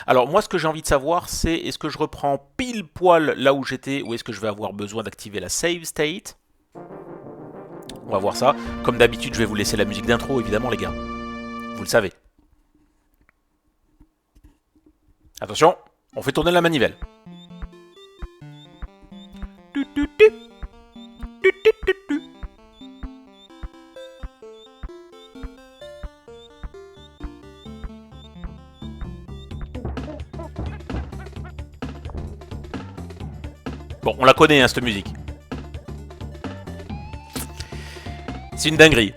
Alors moi ce que j'ai envie de savoir c'est est-ce que je reprends pile poil là où j'étais ou est-ce que je vais avoir besoin d'activer la save state. On va voir ça. Comme d'habitude je vais vous laisser la musique d'intro évidemment les gars. Vous le savez. Attention, on fait tourner la manivelle. Bon, on la connaît, hein, cette musique. C'est une dinguerie.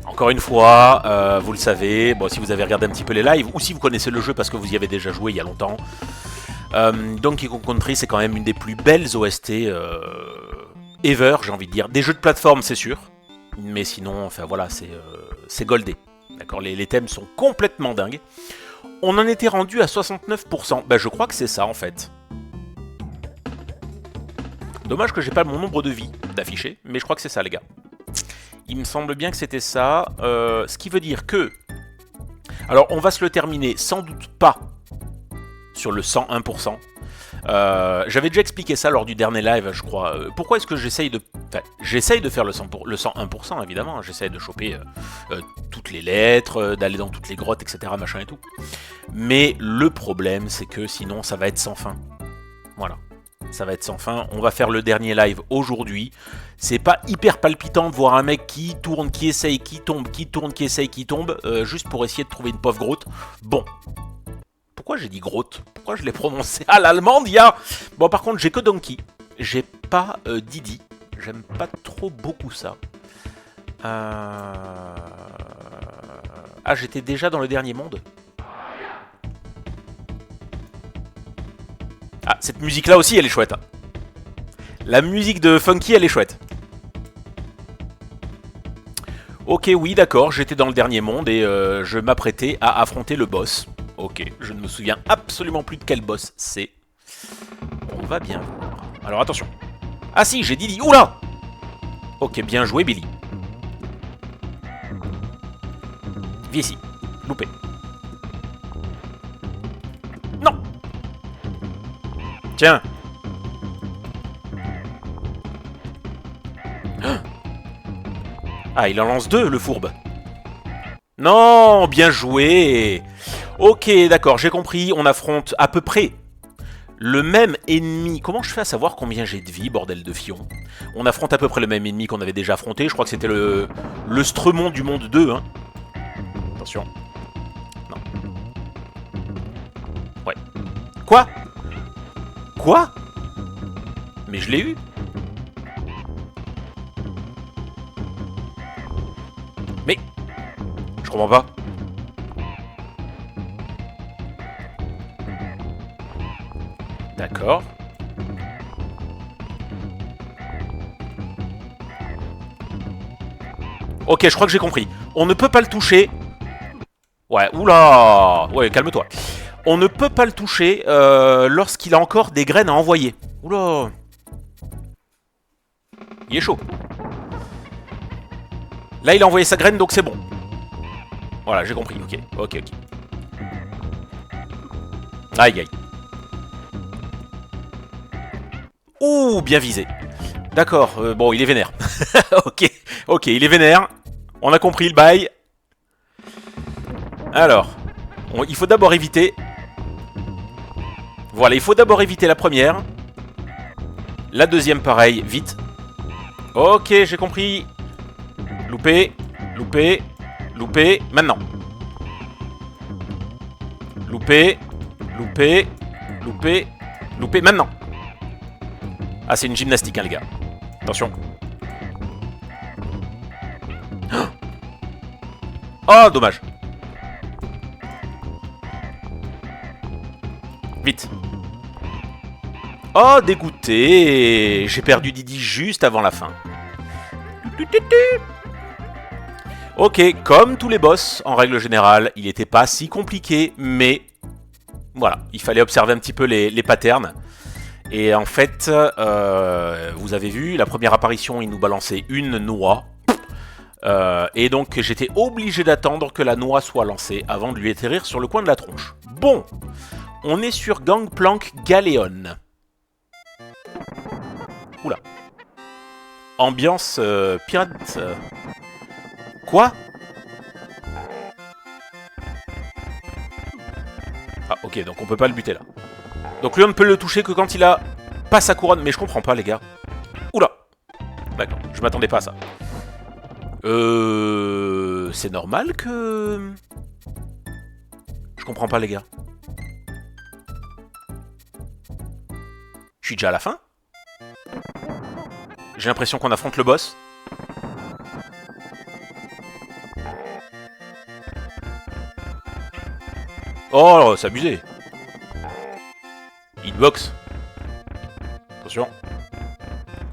Encore une fois, vous le savez, bon, si vous avez regardé un petit peu les lives, ou si vous connaissez le jeu parce que vous y avez déjà joué il y a longtemps, Donkey Kong Country, c'est quand même une des plus belles OST ever, j'ai envie de dire. Des jeux de plateforme, c'est sûr, mais sinon, enfin voilà, c'est goldé. D'accord, les thèmes sont complètement dingues. On en était rendu à 69%. Ben, je crois que c'est ça, en fait. Dommage que j'ai pas mon nombre de vies d'afficher, mais je crois que c'est ça, les gars. Il me semble bien que c'était ça. Ce qui veut dire que... Alors, on va se le terminer sans doute pas sur le 101%. J'avais déjà expliqué ça lors du dernier live, je crois. Pourquoi est-ce que j'essaye de... Enfin, j'essaye de faire le 101%, évidemment. J'essaye de choper toutes les lettres, d'aller dans toutes les grottes, etc., machin et tout. Mais le problème, c'est que sinon, ça va être sans fin. Voilà. Ça va être sans fin. On va faire le dernier live aujourd'hui. C'est pas hyper palpitant de voir un mec qui tourne, qui essaye, qui tombe, qui tourne, qui essaye, qui tombe, juste pour essayer de trouver une pauvre grotte. Bon. Pourquoi j'ai dit grotte? Pourquoi je l'ai prononcé à l'allemande, ya? Bon, par contre, j'ai que Donkey. J'ai pas Didi. J'aime pas trop beaucoup ça. Ah, j'étais déjà dans le dernier monde. Ah, cette musique-là aussi, elle est chouette. Hein. La musique de Funky, elle est chouette. Ok, oui, d'accord, j'étais dans le dernier monde et je m'apprêtais à affronter le boss. Ok, je ne me souviens absolument plus de quel boss c'est. On va bien voir. Alors, attention. Ah si, j'ai Didi. Oula! Ok, bien joué, Billy. Viens ici. Loupé. Non! Tiens. Ah, il en lance deux, le fourbe. Non, bien joué. Ok, d'accord, j'ai compris. On affronte à peu près le même ennemi. Comment je fais à savoir combien j'ai de vie, bordel de fion? On affronte à peu près le même ennemi qu'on avait déjà affronté. Je crois que c'était le Stremon du monde 2. Hein. Attention. Non. Ouais. Quoi? Quoi? Mais je l'ai eu. Mais... Je comprends pas. D'accord. Ok, je crois que j'ai compris. On ne peut pas le toucher. Ouais, oula. Ouais, calme-toi. On ne peut pas le toucher lorsqu'il a encore des graines à envoyer. Oula. Il est chaud. Là, il a envoyé sa graine, donc c'est bon. Voilà, j'ai compris. Ok, ok, ok. Aïe, aïe. Ouh, bien visé. D'accord, bon, il est vénère. Ok, ok, il est vénère. On a compris le bail. Alors, il faut d'abord éviter... Voilà, il faut d'abord éviter la première. La deuxième, pareil, vite. Ok, j'ai compris. Loupé, loupé, loupé, maintenant. Loupé, loupé, loupé, loupé, maintenant. Ah, c'est une gymnastique, hein, les gars. Attention. Oh, dommage. Vite. Oh, dégoûté. J'ai perdu Didi juste avant la fin. Ok, comme tous les boss, en règle générale, il n'était pas si compliqué, mais... Voilà, il fallait observer un petit peu les patterns. Et en fait, vous avez vu, la première apparition, il nous balançait une noix. Et donc j'étais obligé d'attendre que la noix soit lancée avant de lui atterrir sur le coin de la tronche. Bon, on est sur Gangplank Galéon. Oula. Ambiance pirate. Quoi? Ah ok, donc on peut pas le buter là. Donc lui on ne peut le toucher que quand il a pas sa couronne. Mais je comprends pas les gars. Oula. D'accord, je m'attendais pas à ça. C'est normal que... Je comprends pas les gars. Je suis déjà à la fin? J'ai l'impression qu'on affronte le boss. Oh, c'est abusé. Hitbox. Attention.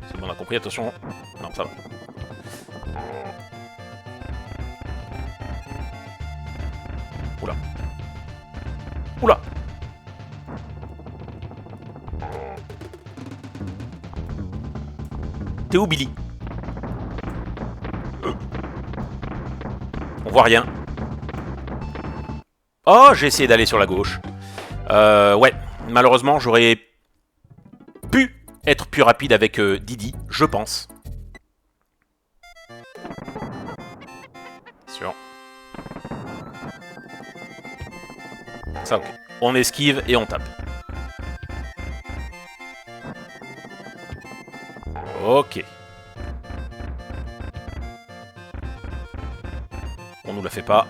C'est bon, on a compris, attention. Non, ça va. Oula. Oula. T'es où, Billy? On voit rien. Oh, j'ai essayé d'aller sur la gauche. Ouais, malheureusement, j'aurais pu être plus rapide avec Didi, je pense. Sûr. Ça, ok. On esquive et on tape. Ok. On nous la fait pas.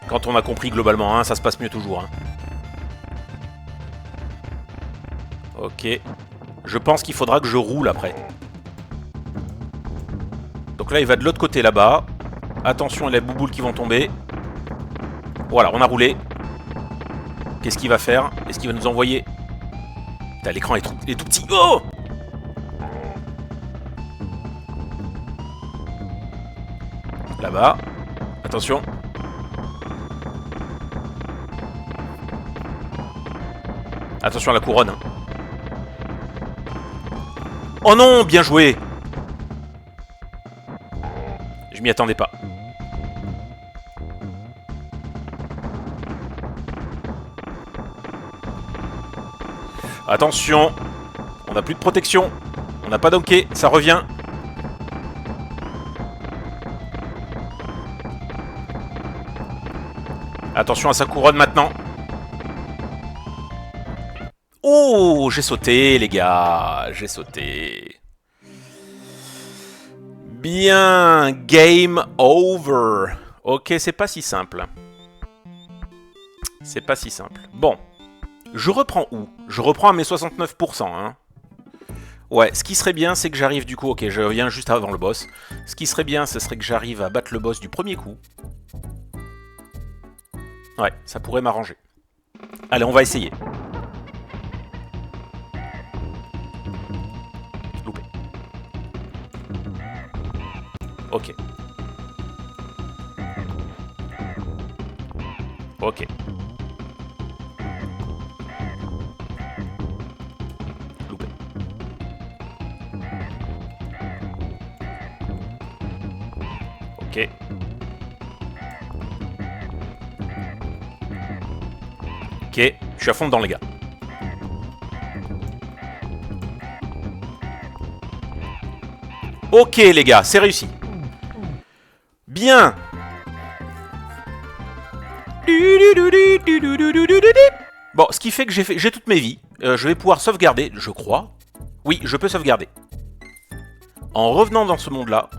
Quand on a compris globalement, hein, ça se passe mieux toujours. Hein. Ok. Je pense qu'il faudra que je roule après. Donc là, il va de l'autre côté là-bas. Attention, il y a les bouboules qui vont tomber. Voilà, on a roulé. Qu'est-ce qu'il va faire? Est-ce qu'il va nous envoyer? Putain, l'écran est tout petit. Oh! Là-bas. Attention. Attention à la couronne. Hein. Oh non, bien joué. Je m'y attendais pas. Attention. On n'a plus de protection. On n'a pas d'hockey, ça revient. Attention à sa couronne maintenant. Oh, j'ai sauté, les gars. J'ai sauté. Bien. Game over. Ok, c'est pas si simple. C'est pas si simple. Bon. Je reprends où? Je reprends à mes 69%. Hein. Ouais, ce qui serait bien, c'est que j'arrive du coup... Ok, je reviens juste avant le boss. Ce qui serait bien, ce serait que j'arrive à battre le boss du premier coup. Ouais, ça pourrait m'arranger. Allez, on va essayer. Loupé. Ok. Ok. Loupé. Ok. Ok, je suis à fond dedans les gars. Ok les gars, c'est réussi. Bien. Bon, ce qui fait que j'ai toutes mes vies. Je vais pouvoir sauvegarder, je crois. Oui, je peux sauvegarder. En revenant dans ce monde-là.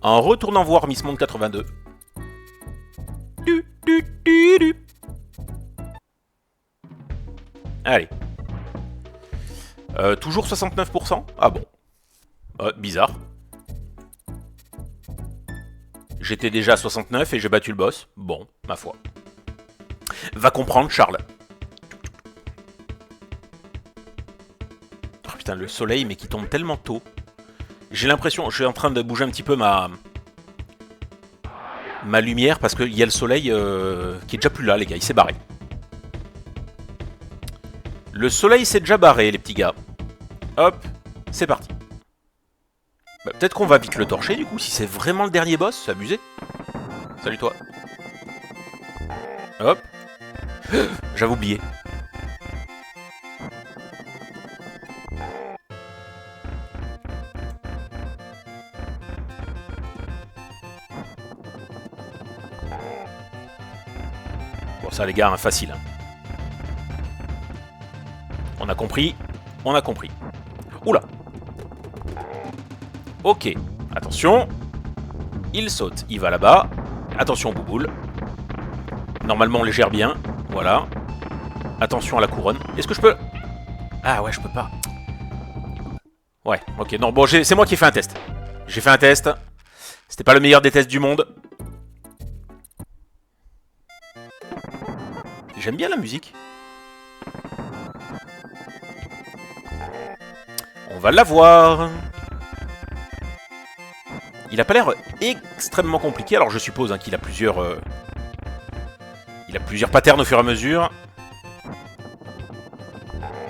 En retournant voir Miss Monde 82. Allez. Toujours 69%? Ah bon. Bizarre. J'étais déjà à 69 et j'ai battu le boss. Bon, ma foi. Va comprendre, Charles. Oh putain, le soleil, mais qui tombe tellement tôt. J'ai l'impression, je suis en train de bouger un petit peu ma lumière parce qu'il y a le soleil qui est déjà plus là, les gars. Il s'est barré. Le soleil s'est déjà barré, les petits gars. Hop, c'est parti. Bah, peut-être qu'on va vite le torcher, du coup, si c'est vraiment le dernier boss, c'est abusé. Salut, toi. Hop. J'avais oublié. Bon, ça, les gars, hein, facile. Hein. On a compris. On a compris. Oula. Ok. Attention. Il saute. Il va là-bas. Attention, bouboule. Normalement, on les gère bien. Voilà. Attention à la couronne. Est-ce que je peux... Ah ouais, je peux pas. Ouais, ok. Non, bon, c'est moi qui ai fait un test. J'ai fait un test. C'était pas le meilleur des tests du monde. J'aime bien la musique. On va l'avoir. Il a pas l'air extrêmement compliqué. Alors je suppose hein, qu'il a plusieurs... Il a plusieurs patterns au fur et à mesure.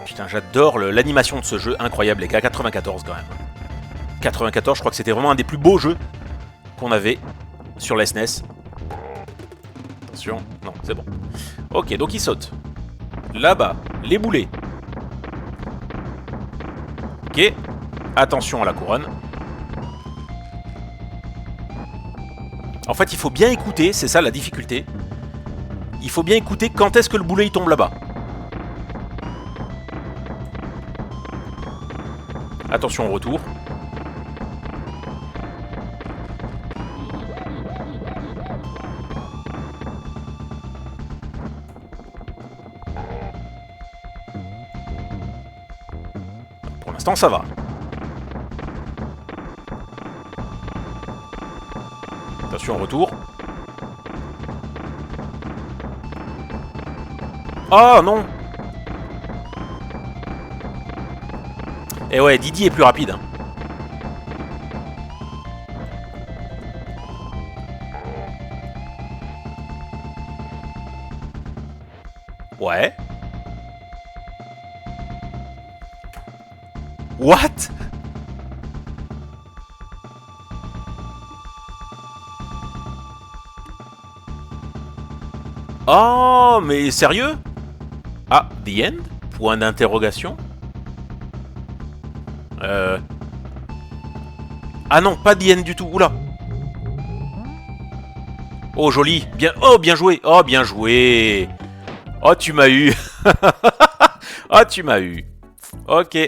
Putain, j'adore l'animation de ce jeu. Incroyable, les gars. 94 quand même. 94, je crois que c'était vraiment un des plus beaux jeux qu'on avait sur la SNES. Attention. Non, c'est bon. Ok, donc il saute. Là-bas, les boulets. Ok. Attention à la couronne. En fait, il faut bien écouter, c'est ça la difficulté. Il faut bien écouter quand est-ce que le boulet il tombe là-bas. Attention au retour. Pour l'instant, ça va. Attention au retour. Oh non! Et ouais, Didi est plus rapide. Hein. Ouais. What? Oh, mais sérieux? Ah, the end? Point d'interrogation. Ah non, pas the end du tout. Oula. Oh, joli. Bien... Oh, bien joué. Oh, bien joué. Oh, tu m'as eu. Oh, tu m'as eu. Ok.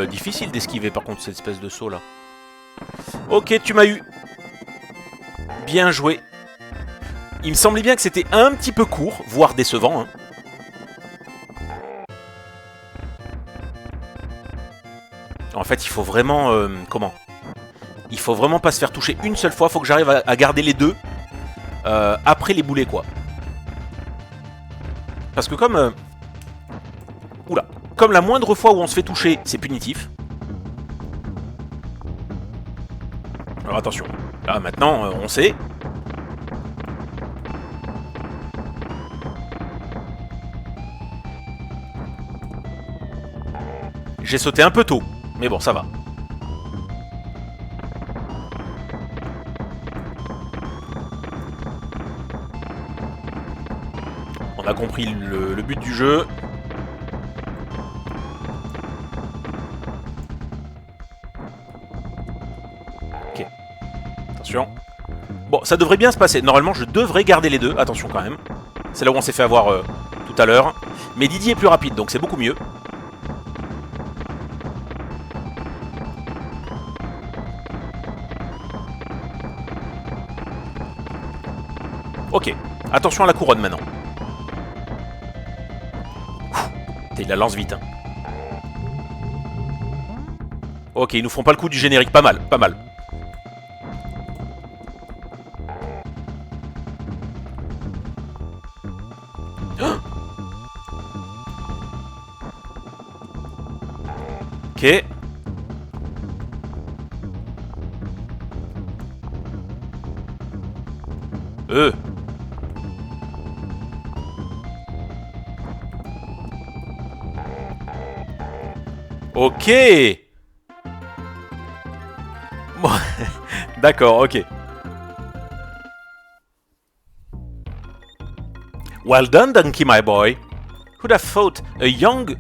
Difficile d'esquiver par contre cette espèce de saut là. Ok, tu m'as eu. Bien joué. Il me semblait bien que c'était un petit peu court, voire décevant. Hein. En fait, il faut vraiment... comment? Il faut vraiment pas se faire toucher une seule fois. Il faut que j'arrive à garder les deux. Après les boulets, quoi. Parce que comme... Oula. Comme la moindre fois où on se fait toucher, c'est punitif. Alors attention. Là, maintenant, on sait. J'ai sauté un peu tôt. Mais bon, ça va. On a compris le but du jeu. Ok. Attention. Bon, ça devrait bien se passer. Normalement, je devrais garder les deux. Attention quand même. C'est là où on s'est fait avoir tout à l'heure. Mais Didi est plus rapide, donc c'est beaucoup mieux. Ok. Attention à la couronne maintenant. Il la lance vite. Hein. Ok, ils nous font pas le coup du générique. Pas mal, pas mal. Ok. Ok. Bon, d'accord, ok. Well done, Donkey, my boy. Who'd have thought a young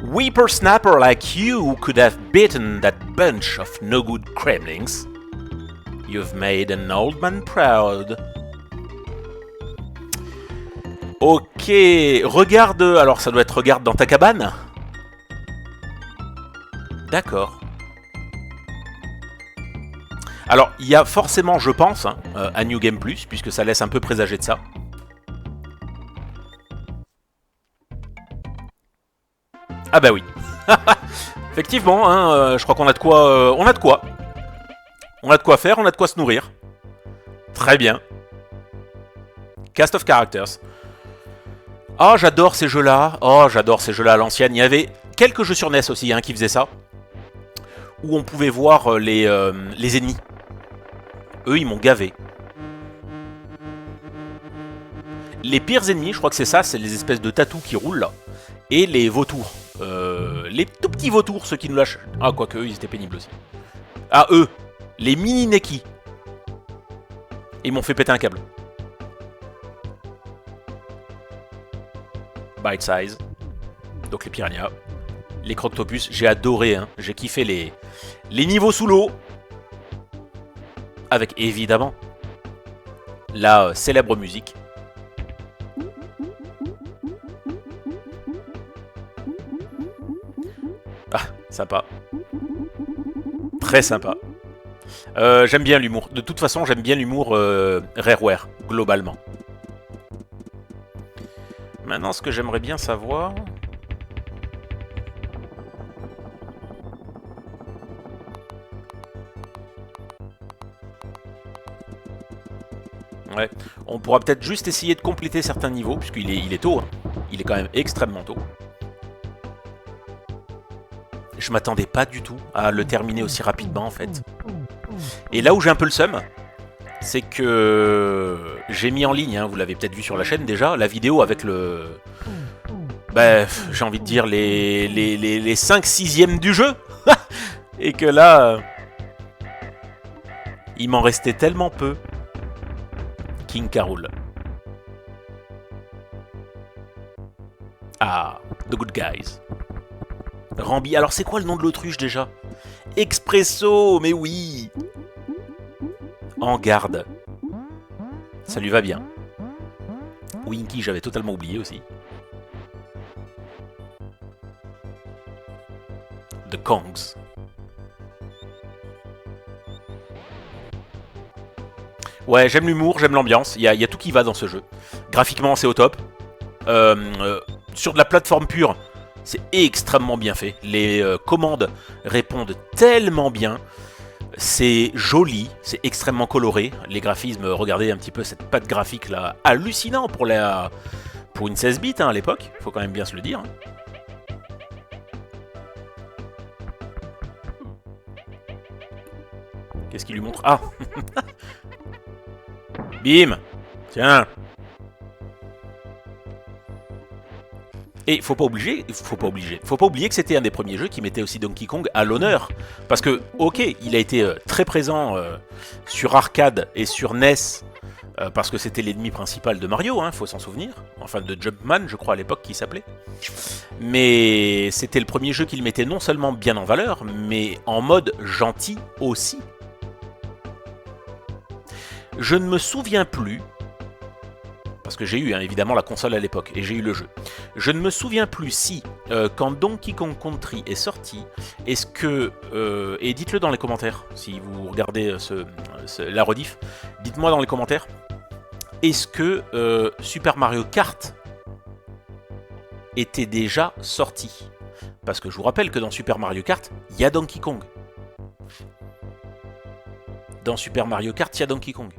whippersnapper like you could have beaten that bunch of no-good Kremlings? You've made an old man proud. Ok, regarde... Alors ça doit être regarde dans ta cabane? D'accord. Alors, il y a forcément, je pense, hein, un New Game Plus, puisque ça laisse un peu présager de ça. Ah bah oui. Effectivement, hein, je crois qu'on a de quoi... on a de quoi. On a de quoi faire, on a de quoi se nourrir. Très bien. Cast of Characters. Oh, j'adore ces jeux-là. Oh, j'adore ces jeux-là à l'ancienne. Il y avait quelques jeux sur NES aussi hein, qui faisaient ça. Où on pouvait voir les ennemis. Eux, ils m'ont gavé. Les pires ennemis, je crois que c'est ça, c'est les espèces de tatous qui roulent là. Et les vautours. Les tout petits vautours, ceux qui nous lâchent. Ah, quoique eux, ils étaient pénibles aussi. Ah, eux. Les mini Neki. Ils m'ont fait péter un câble. Bite size. Donc les piranhas. Les croctopus, j'ai adoré. Hein. J'ai kiffé les niveaux sous l'eau. Avec évidemment la célèbre musique. Ah, sympa. Très sympa. J'aime bien l'humour. De toute façon, j'aime bien l'humour Rareware, globalement. Maintenant, ce que j'aimerais bien savoir... Ouais, on pourra peut-être juste essayer de compléter certains niveaux, puisqu'il est tôt. Hein. Il est quand même extrêmement tôt. Je m'attendais pas du tout à le terminer aussi rapidement, en fait. Et là où j'ai un peu le seum, c'est que j'ai mis en ligne, hein, vous l'avez peut-être vu sur la chaîne déjà, la vidéo avec le... Ben, j'ai envie de dire les 5/6e du jeu. Et que là, il m'en restait tellement peu. King K. Rool. Ah, The Good Guys. Rambi. Alors c'est quoi le nom de l'autruche déjà? Expresso, mais oui. En garde. Ça lui va bien. Winky, j'avais totalement oublié aussi. The Kongs. Ouais, j'aime l'humour, j'aime l'ambiance. Il y a tout qui va dans ce jeu. Graphiquement, c'est au top. Sur de la plateforme pure, c'est extrêmement bien fait. Les commandes répondent tellement bien. C'est joli, c'est extrêmement coloré. Les graphismes, regardez un petit peu cette patte graphique là, hallucinant pour une 16 bits hein, à l'époque. Faut quand même bien se le dire. Qu'est-ce qu'il lui montre? Ah. Bim. Tiens. Et faut pas oublier que c'était un des premiers jeux qui mettait aussi Donkey Kong à l'honneur. Parce que, ok, il a été très présent sur arcade et sur NES, parce que c'était l'ennemi principal de Mario, hein, faut s'en souvenir. Enfin, de Jumpman, je crois à l'époque qu'il s'appelait. Mais c'était le premier jeu qu'il mettait non seulement bien en valeur, mais en mode gentil aussi. Je ne me souviens plus, parce que j'ai eu hein, évidemment la console à l'époque, et j'ai eu le jeu. Je ne me souviens plus si, quand Donkey Kong Country est sorti, est-ce que... et dites-le dans les commentaires, si vous regardez la rediff, dites-moi dans les commentaires, est-ce que Super Mario Kart était déjà sorti? Parce que je vous rappelle que dans Super Mario Kart, il y a Donkey Kong. Dans Super Mario Kart, il y a Donkey Kong.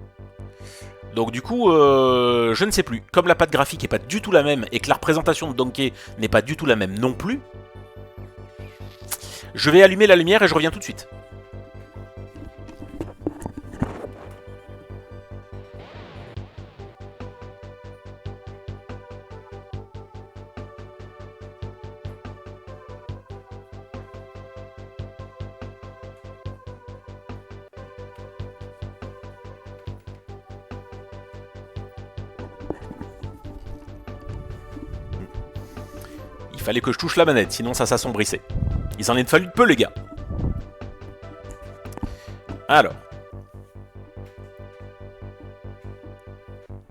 Donc du coup, je ne sais plus. Comme la patte graphique n'est pas du tout la même et que la représentation de Donkey n'est pas du tout la même non plus, je vais allumer la lumière et je reviens tout de suite. fallait que je touche la manette, sinon ça s'assombrissait. Il en est fallu de peu, les gars. Alors.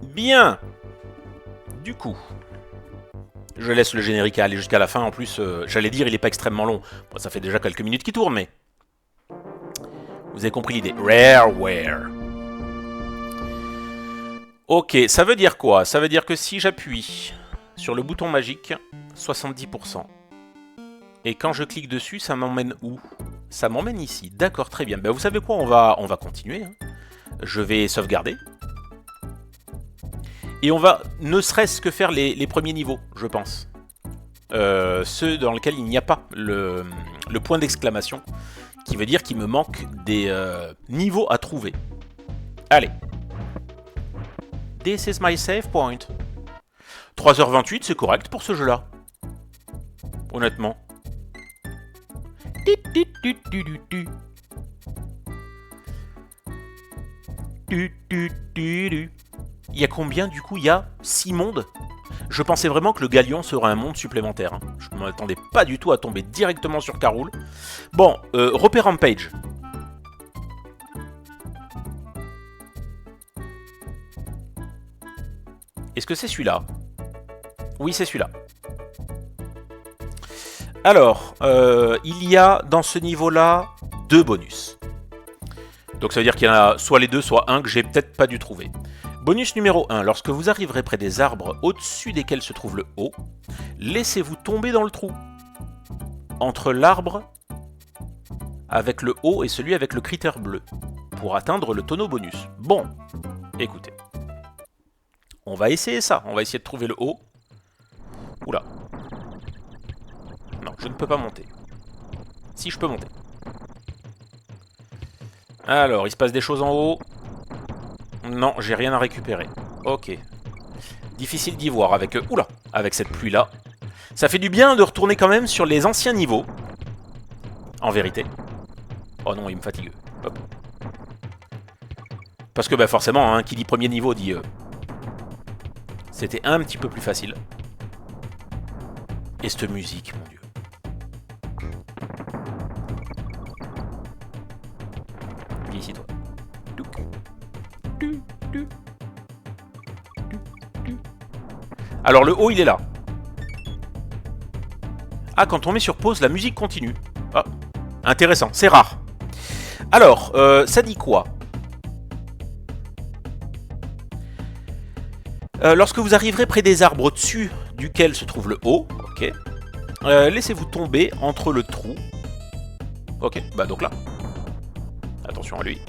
Bien. Du coup, je laisse le générique aller jusqu'à la fin. En plus, j'allais dire, il n'est pas extrêmement long. Bon, ça fait déjà quelques minutes qu'il tourne, mais... Vous avez compris l'idée. Rareware. Ok, ça veut dire quoi? Ça veut dire que si j'appuie sur le bouton magique, 70%. Et quand je clique dessus, ça m'emmène où? Ça m'emmène ici. D'accord, très bien. Ben, vous savez quoi? On va continuer. Hein. Je vais sauvegarder. Et on va ne serait-ce que faire les premiers niveaux, je pense. Ceux dans lesquels il n'y a pas le point d'exclamation, qui veut dire qu'il me manque des niveaux à trouver. Allez. This is my save point. 3h28, c'est correct pour ce jeu-là. Honnêtement. Il y a combien du coup? Il y a 6 mondes. Je pensais vraiment que le Galion serait un monde supplémentaire. Hein. Je ne m'attendais pas du tout à tomber directement sur Caroul. Bon, repère Rampage. Est-ce que c'est celui-là? Oui, c'est celui-là. Alors, il y a dans ce niveau-là 2 bonus. Donc ça veut dire qu'il y en a soit les deux, soit un que j'ai peut-être pas dû trouver. Bonus numéro 1. Lorsque vous arriverez près des arbres au-dessus desquels se trouve le haut, laissez-vous tomber dans le trou. Entre l'arbre avec le haut et celui avec le critère bleu. Pour atteindre le tonneau bonus. Bon, écoutez. On va essayer ça. On va essayer de trouver le haut. Oula. Non, je ne peux pas monter. Si, je peux monter. Alors, il se passe des choses en haut. Non, j'ai rien à récupérer. Ok. Difficile d'y voir avec... Oula, avec cette pluie-là. Ça fait du bien de retourner quand même sur les anciens niveaux. En vérité. Oh non, il me fatigue. Hop. Parce que bah, forcément, hein, qui dit premier niveau dit... C'était un petit peu plus facile. Et cette musique, mon Dieu. Viens ici, toi. Alors le haut il est là. Ah, quand on met sur pause, la musique continue. Ah, intéressant, c'est rare. Alors, ça dit quoi? Lorsque vous arriverez près des arbres au-dessus duquel se trouve le haut, ok. Laissez-vous tomber entre le trou. Ok, bah donc là. Attention à lui.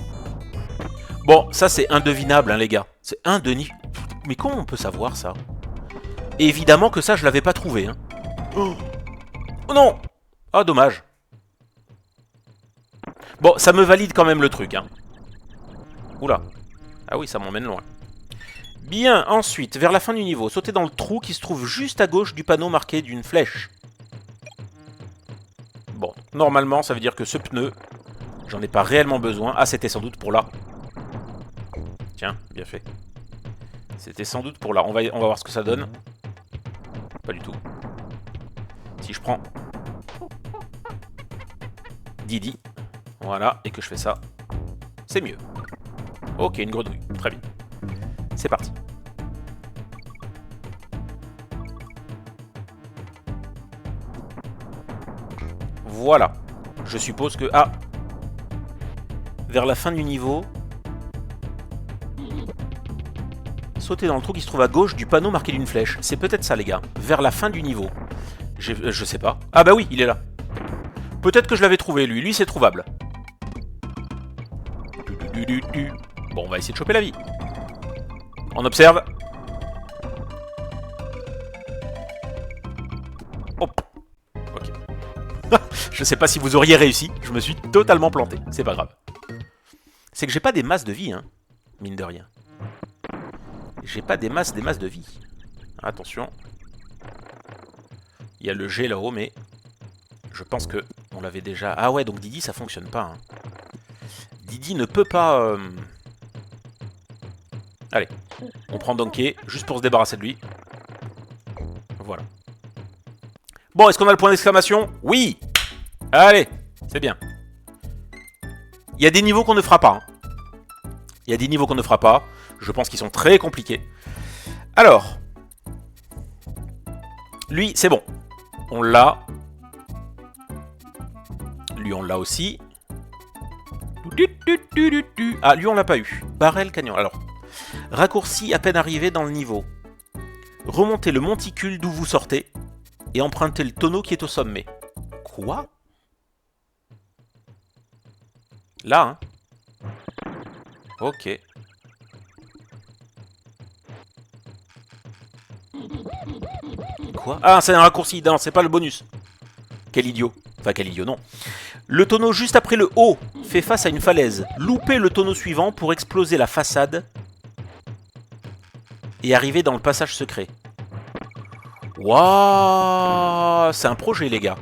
Bon, ça c'est indevinable, hein, les gars. C'est indéniable. Mais comment on peut savoir ça? Évidemment que ça, je l'avais pas trouvé. Hein. Oh non! Ah, dommage. Bon, ça me valide quand même le truc. Hein. Oula. Ah oui, ça m'emmène loin. Bien, ensuite, vers la fin du niveau, sautez dans le trou qui se trouve juste à gauche du panneau marqué d'une flèche. Bon, normalement, ça veut dire que ce pneu, j'en ai pas réellement besoin. Ah, c'était sans doute pour là. Tiens, bien fait. C'était sans doute pour là. On va voir ce que ça donne. Pas du tout. Si je prends Didi, voilà, et que je fais ça, c'est mieux. Ok, une grenouille, très bien. C'est parti. Voilà. Je suppose que... Ah, vers la fin du niveau... Sauter dans le trou qui se trouve à gauche du panneau marqué d'une flèche. C'est peut-être ça, les gars. Vers la fin du niveau. Je sais pas. Ah bah oui, il est là. Peut-être que je l'avais trouvé, lui. Lui, c'est trouvable. Bon, on va essayer de choper la vie. On observe. Hop. Ok. Je sais pas si vous auriez réussi. Je me suis totalement planté. C'est pas grave. C'est que j'ai pas des masses de vie, hein. Mine de rien. J'ai pas des masses de vie. Attention. Il y a le G là-haut, mais je pense que on l'avait déjà... Ah ouais, donc Didi, ça fonctionne pas. Hein. Didi ne peut pas... Allez, on prend Donkey, juste pour se débarrasser de lui. Voilà. Bon, est-ce qu'on a le point d'exclamation? Oui. Allez, c'est bien. Il y a des niveaux qu'on ne fera pas. Il y a des niveaux qu'on ne fera pas. Je pense qu'ils sont très compliqués. Alors. Lui, c'est bon. On l'a. Lui, on l'a aussi. Ah, lui, on l'a pas eu. Barrel Canyon. Alors. Raccourci à peine arrivé dans le niveau. Remontez le monticule d'où vous sortez. Et empruntez le tonneau qui est au sommet. Quoi? Là, hein. Ok. Quoi? Ah, c'est un raccourci. Non, c'est pas le bonus. Quel idiot. Enfin, quel idiot, non. Le tonneau juste après le haut fait face à une falaise. Loupez le tonneau suivant pour exploser la façade et arriver dans le passage secret. Waouh, c'est un projet, les gars.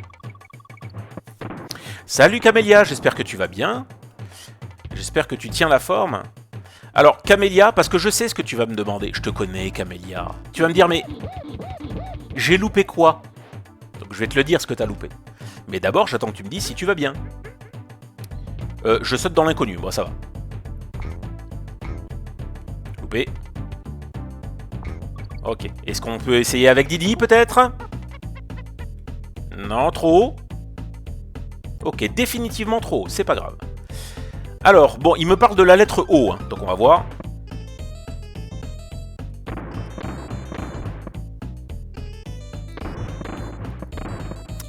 Salut Camélia, j'espère que tu vas bien. J'espère que tu tiens la forme. Alors, Camélia, parce que je sais ce que tu vas me demander. Je te connais, Camélia. Tu vas me dire, mais... j'ai loupé quoi? Donc, je vais te le dire, ce que t'as loupé. Mais d'abord, j'attends que tu me dises si tu vas bien. Je saute dans l'inconnu. Bon, ça va. Loupé. Ok. Est-ce qu'on peut essayer avec Didi, peut-être? Non, trop haut. Ok, définitivement trop haut. C'est pas grave. Alors, bon, il me parle de la lettre O, hein, donc on va voir.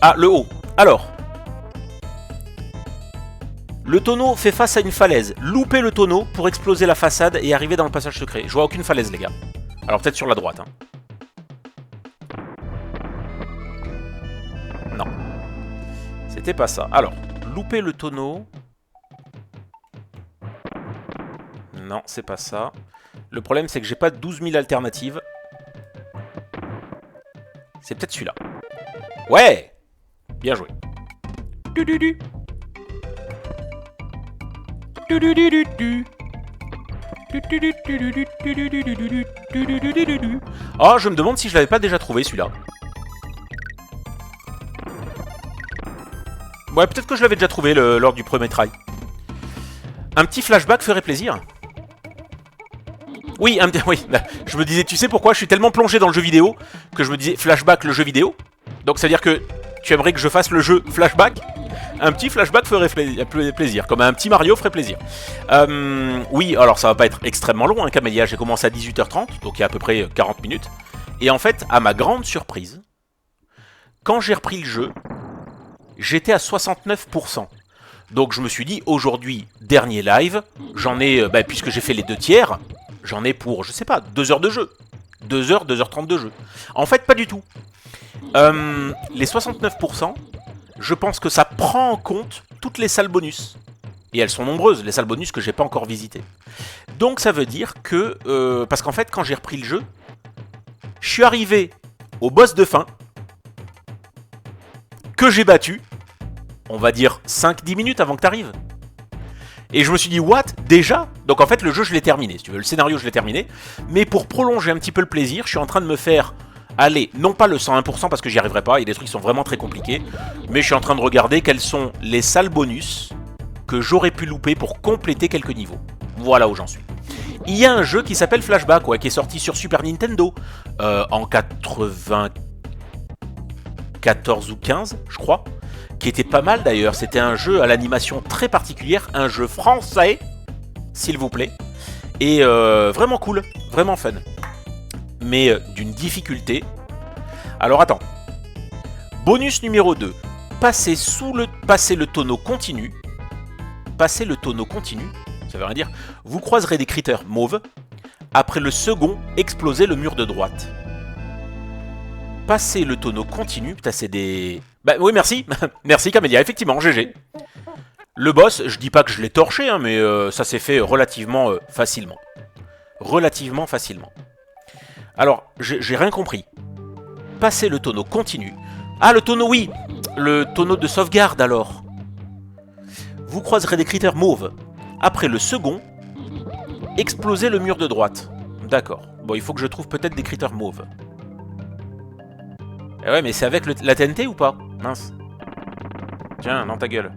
Ah, le O. Alors. Le tonneau fait face à une falaise. Loupez le tonneau pour exploser la façade et arriver dans le passage secret. Je vois aucune falaise, les gars. Alors peut-être sur la droite. Hein. Non. C'était pas ça. Alors, louper le tonneau... Non, c'est pas ça. Le problème, c'est que j'ai pas 12 000 alternatives. C'est peut-être celui-là. Ouais! Bien joué. Du. Oh, je me demande si je l'avais pas déjà trouvé, celui-là. Ouais, peut-être que je l'avais déjà trouvé lors du premier try. Un petit flashback ferait plaisir. Oui, oui, je me disais, tu sais pourquoi je suis tellement plongé dans le jeu vidéo que je me disais flashback le jeu vidéo. Donc ça veut dire que tu aimerais que je fasse le jeu flashback. Un petit flashback ferait plaisir, comme un petit Mario ferait plaisir. Oui, alors ça va pas être extrêmement long, hein, Camélia. J'ai commencé à 18h30, donc il y a à peu près 40 minutes. Et en fait, à ma grande surprise, quand j'ai repris le jeu, j'étais à 69%. Donc je me suis dit, aujourd'hui, dernier live, j'en ai, puisque j'ai fait les 2 tiers, j'en ai pour, je sais pas, 2 heures de jeu. 2 heures, 2h30 de jeu. En fait, pas du tout. Les 69%, je pense que ça prend en compte toutes les salles bonus. Et elles sont nombreuses, les salles bonus que j'ai pas encore visitées. Donc ça veut dire que... parce qu'en fait, quand j'ai repris le jeu, je suis arrivé au boss de fin, que j'ai battu, on va dire 5-10 minutes avant que t'arrives. Et je me suis dit, what? Déjà? Donc en fait, le jeu, je l'ai terminé. Si tu veux, le scénario, je l'ai terminé. Mais pour prolonger un petit peu le plaisir, je suis en train de me faire... Allez, non pas le 101% parce que j'y arriverai pas, il y a des trucs qui sont vraiment très compliqués, mais je suis en train de regarder quelles sont les salles bonus que j'aurais pu louper pour compléter quelques niveaux. Voilà où j'en suis. Il y a un jeu qui s'appelle Flashback, ouais, qui est sorti sur Super Nintendo en 94 ou 15, je crois, qui était pas mal d'ailleurs. C'était un jeu à l'animation très particulière, un jeu français, s'il vous plaît, et vraiment cool, vraiment fun. Mais d'une difficulté. Alors attends. Bonus numéro 2. Passer le tonneau continu. Passer le tonneau continu. Ça veut rien dire. Vous croiserez des critters mauves. Après le second, explosez le mur de droite. Passer le tonneau continu. Putain, c'est des... Bah oui, merci. Merci Camélia. Effectivement, GG. Le boss, je dis pas que je l'ai torché, hein, mais ça s'est fait relativement facilement. Relativement facilement. Alors, j'ai rien compris. Passer le tonneau continu. Ah, le tonneau, oui. Le tonneau de sauvegarde, alors. Vous croiserez des critters mauves. Après le second, explosez le mur de droite. D'accord. Bon, il faut que je trouve peut-être des critters mauves. Eh ouais, mais c'est avec la TNT ou pas? Mince. Tiens, dans ta gueule.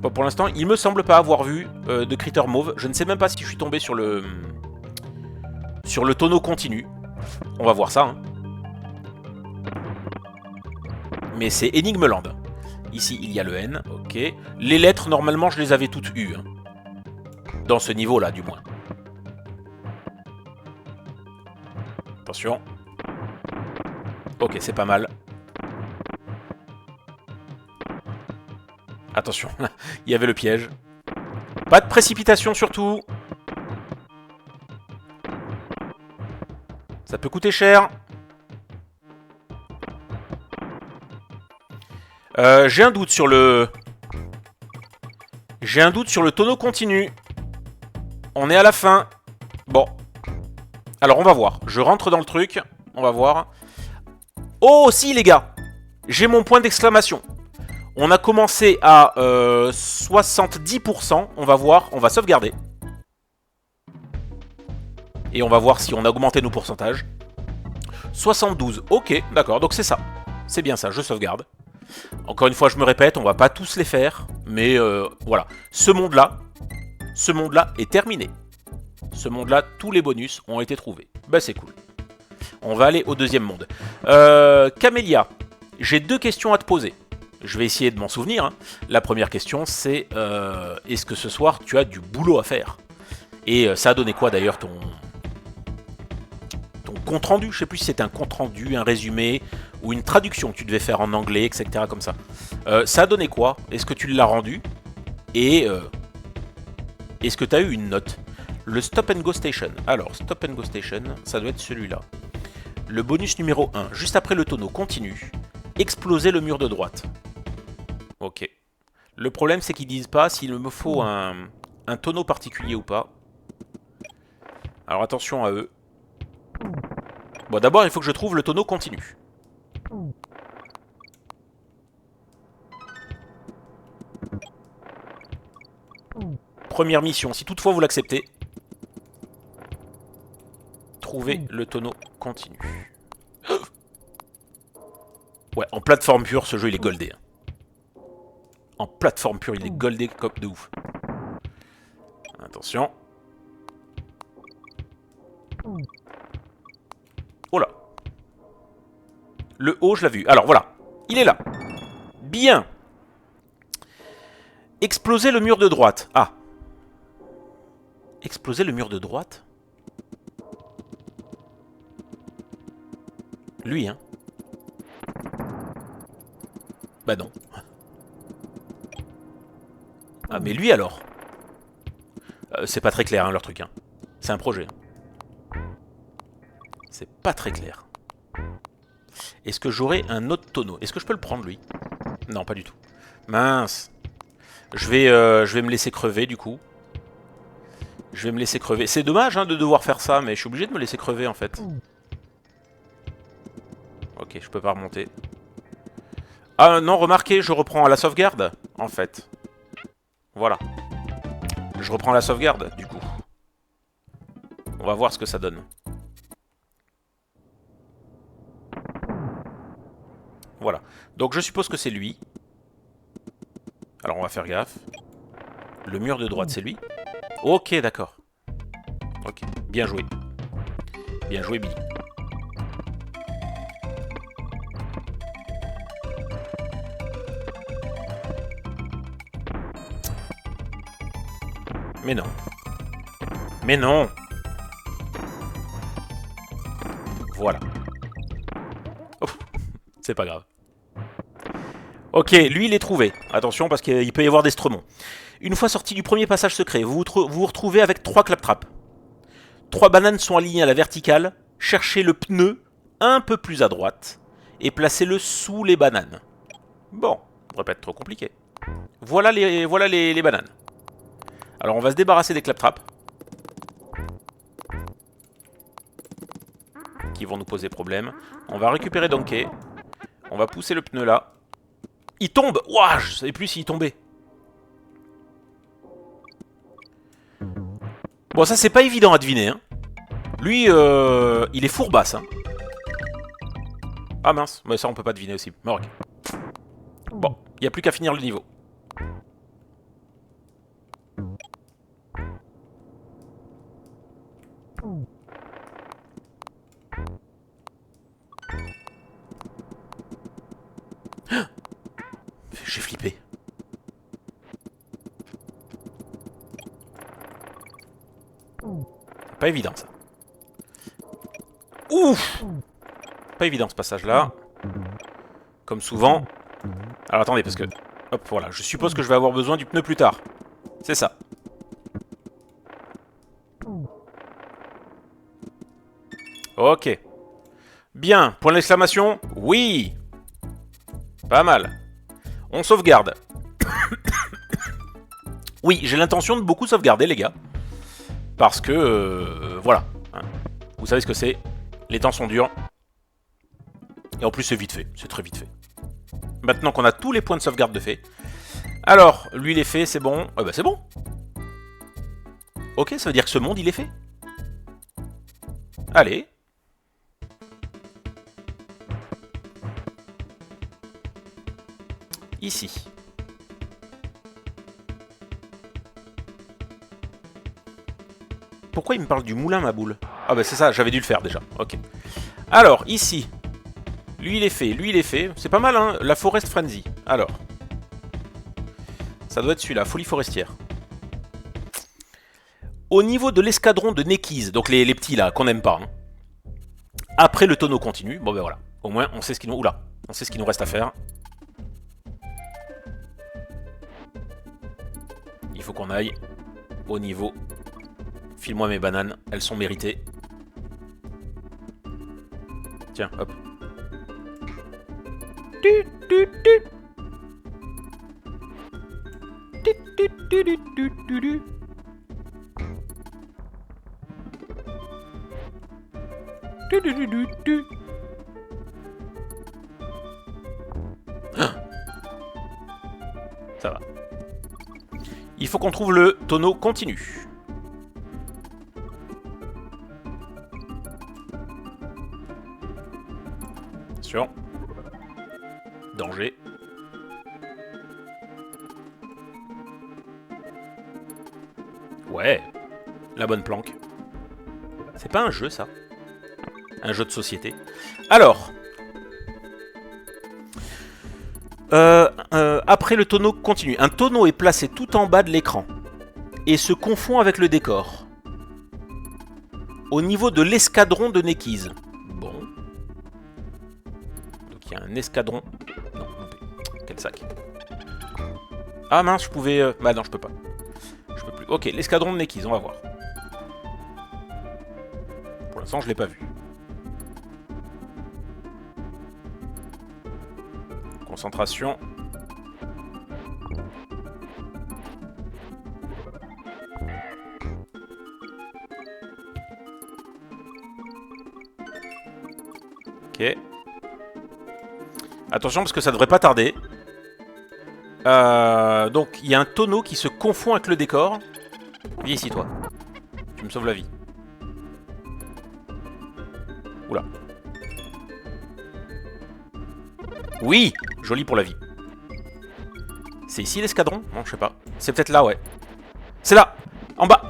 Bon, pour l'instant, il me semble pas avoir vu de critter mauve. Je ne sais même pas si je suis tombé sur le tonneau continu. On va voir ça. Hein. Mais c'est Enigmeland. Ici, il y a le N. Ok. Les lettres, normalement, je les avais toutes eues. Hein. Dans ce niveau-là, du moins. Attention. Ok, c'est pas mal. Attention, il y avait le piège. Pas de précipitation surtout. Ça peut coûter cher. J'ai un doute sur le... J'ai un doute sur le tonneau continu. On est à la fin. Bon. Alors on va voir. Je rentre dans le truc. On va voir. Oh si les gars. J'ai mon point d'exclamation. On a commencé à 70%. On va voir. On va sauvegarder. Et on va voir si on a augmenté nos pourcentages. 72. Ok, d'accord. Donc c'est ça. C'est bien ça. Je sauvegarde. Encore une fois, je me répète. On va pas tous les faire. Mais voilà. Ce monde-là est terminé. Ce monde-là, tous les bonus ont été trouvés. Bah c'est cool. On va aller au deuxième monde. Camélia, j'ai 2 questions à te poser. Je vais essayer de m'en souvenir. Hein. La première question, c'est est-ce que ce soir, tu as du boulot à faire? Et ça a donné quoi d'ailleurs ton compte-rendu? Je sais plus si c'était un compte-rendu, un résumé, ou une traduction que tu devais faire en anglais, etc. comme ça. Ça a donné quoi? Est-ce que tu l'as rendu? Et est-ce que tu as eu une note? Le Stop and Go Station. Alors, Stop and Go Station, ça doit être celui-là. Le bonus numéro 1, juste après le tonneau, continue. Exploser le mur de droite. Ok. Le problème, c'est qu'ils disent pas s'il me faut un tonneau particulier ou pas. Alors attention à eux. Bon, d'abord, il faut que je trouve le tonneau continu. Première mission, si toutefois vous l'acceptez. Trouver le tonneau continu. Ouais, en plateforme pure, ce jeu, il est goldé. Hein. En plateforme pure, il est goldé comme de ouf. Attention. Oh là. Le haut, je l'ai vu. Alors, voilà. Il est là. Bien. Exploser le mur de droite. Ah. Exploser le mur de droite? Lui, hein. Bah non. Ah, mais lui alors? C'est pas très clair, hein, leur truc. Hein. C'est un projet. C'est pas très clair. Est-ce que j'aurai un autre tonneau? Est-ce que je peux le prendre, lui? Non, pas du tout. Mince. Je vais me laisser crever, du coup. Je vais me laisser crever. C'est dommage hein, de devoir faire ça, mais je suis obligé de me laisser crever, en fait. Ok, je peux pas remonter. Ah non, remarquez, je reprends à la sauvegarde, en fait. Voilà. Je reprends la sauvegarde, du coup. On va voir ce que ça donne. Voilà. Donc je suppose que c'est lui. Alors on va faire gaffe. Le mur de droite, c'est lui. Ok, d'accord. Ok, bien joué. Bien joué, Billy. Mais non. Mais non. Voilà. Oh, c'est pas grave. Ok, lui il est trouvé. Attention parce qu'il peut y avoir des stremons. Une fois sorti du premier passage secret, vous vous retrouvez avec 3 claptraps. 3 bananes sont alignées à la verticale. Cherchez le pneu un peu plus à droite et placez-le sous les bananes. Bon, ça devrait pas être trop compliqué. Voilà les bananes. Alors on va se débarrasser des claptraps. Qui vont nous poser problème. On va récupérer Donkey. On va pousser le pneu là. Il tombe! Ouah, je savais plus s'il tombait. Bon, ça c'est pas évident à deviner. Hein. Lui, il est fourbasse. Hein. Ah mince, mais ça on peut pas deviner aussi. Mais ok. Bon, il n'y a plus qu'à finir le niveau. J'ai flippé. Pas évident ça. Ouf! Pas évident ce passage-là. Comme souvent. Alors attendez, parce que... Hop, voilà. Je suppose que je vais avoir besoin du pneu plus tard. C'est ça. Ok. Bien. Point d'exclamation. Oui. Pas mal. On sauvegarde. Oui, j'ai l'intention de beaucoup sauvegarder, les gars. Parce que... voilà. Vous savez ce que c'est. Les temps sont durs. Et en plus, c'est vite fait. C'est très vite fait. Maintenant qu'on a tous les points de sauvegarde de fait. Alors, lui, il est fait, c'est bon. Bah, c'est bon. Ok, ça veut dire que ce monde, il est fait. Allez. Ici. Pourquoi il me parle du moulin, ma boule? Ah bah c'est ça, j'avais dû le faire déjà. Ok. Alors, ici. Lui, il est fait. Lui, il est fait. C'est pas mal, hein. La Forest Frenzy. Alors. Ça doit être celui-là. Folie forestière. Au niveau de l'escadron de Nekiz, donc les petits là, qu'on n'aime pas. Hein. Après le tonneau continue. Bon ben voilà. Au moins, on sait ce qu'il nous... Oula. On sait ce qu'il nous reste à faire. Il faut qu'on aille au niveau... File-moi mes bananes. Elles sont méritées. Tiens, hop. Ça va. Il faut qu'on trouve le tonneau continu. Attention. Danger. Ouais. La bonne planque. C'est pas un jeu, ça? Un jeu de société. Alors. Après le tonneau continue. Un tonneau est placé tout en bas de l'écran. Et se confond avec le décor. Au niveau de l'escadron de Nekiz. Bon. Donc il y a un escadron. Non, loupé. Quel sac. Ah mince, je pouvais... Bah non, je peux pas. Je peux plus. Ok, l'escadron de Nekiz, on va voir. Pour l'instant, je l'ai pas vu. Concentration. Ok. Attention parce que ça devrait pas tarder. Donc il y a un tonneau qui se confond avec le décor. Viens ici toi. Tu me sauves la vie. Oula. Oui, joli pour la vie. C'est ici l'escadron? Non, je sais pas. C'est peut-être là, ouais. C'est là. En bas.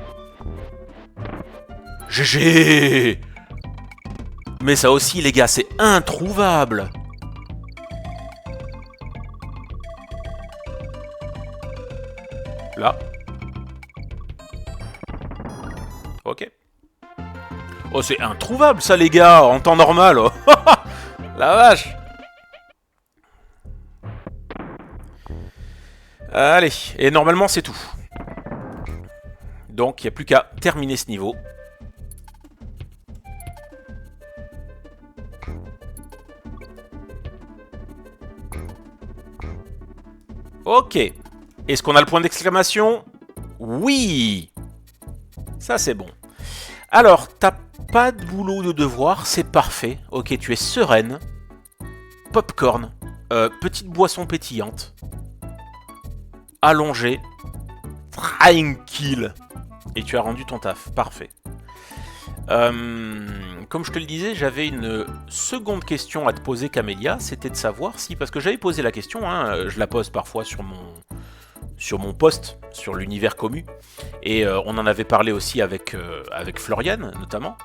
GG. Mais ça aussi, les gars, c'est introuvable. Là. Ok. Oh, c'est introuvable, ça, les gars, en temps normal. Oh. La vache. Allez, et normalement, c'est tout. Donc, il n'y a plus qu'à terminer ce niveau. Ok. Est-ce qu'on a le point d'exclamation? Oui. Ça, c'est bon. Alors, t'as pas de boulot de devoir, c'est parfait. Ok, tu es sereine. Popcorn. Petite boisson pétillante. Allongée. Tranquille. Et tu as rendu ton taf. Parfait. Comme je te le disais, j'avais une seconde question à te poser, Camélia. C'était de savoir si... Parce que j'avais posé la question, hein, je la pose parfois sur mon post, sur l'univers commu. Et on en avait parlé aussi avec Florian, notamment.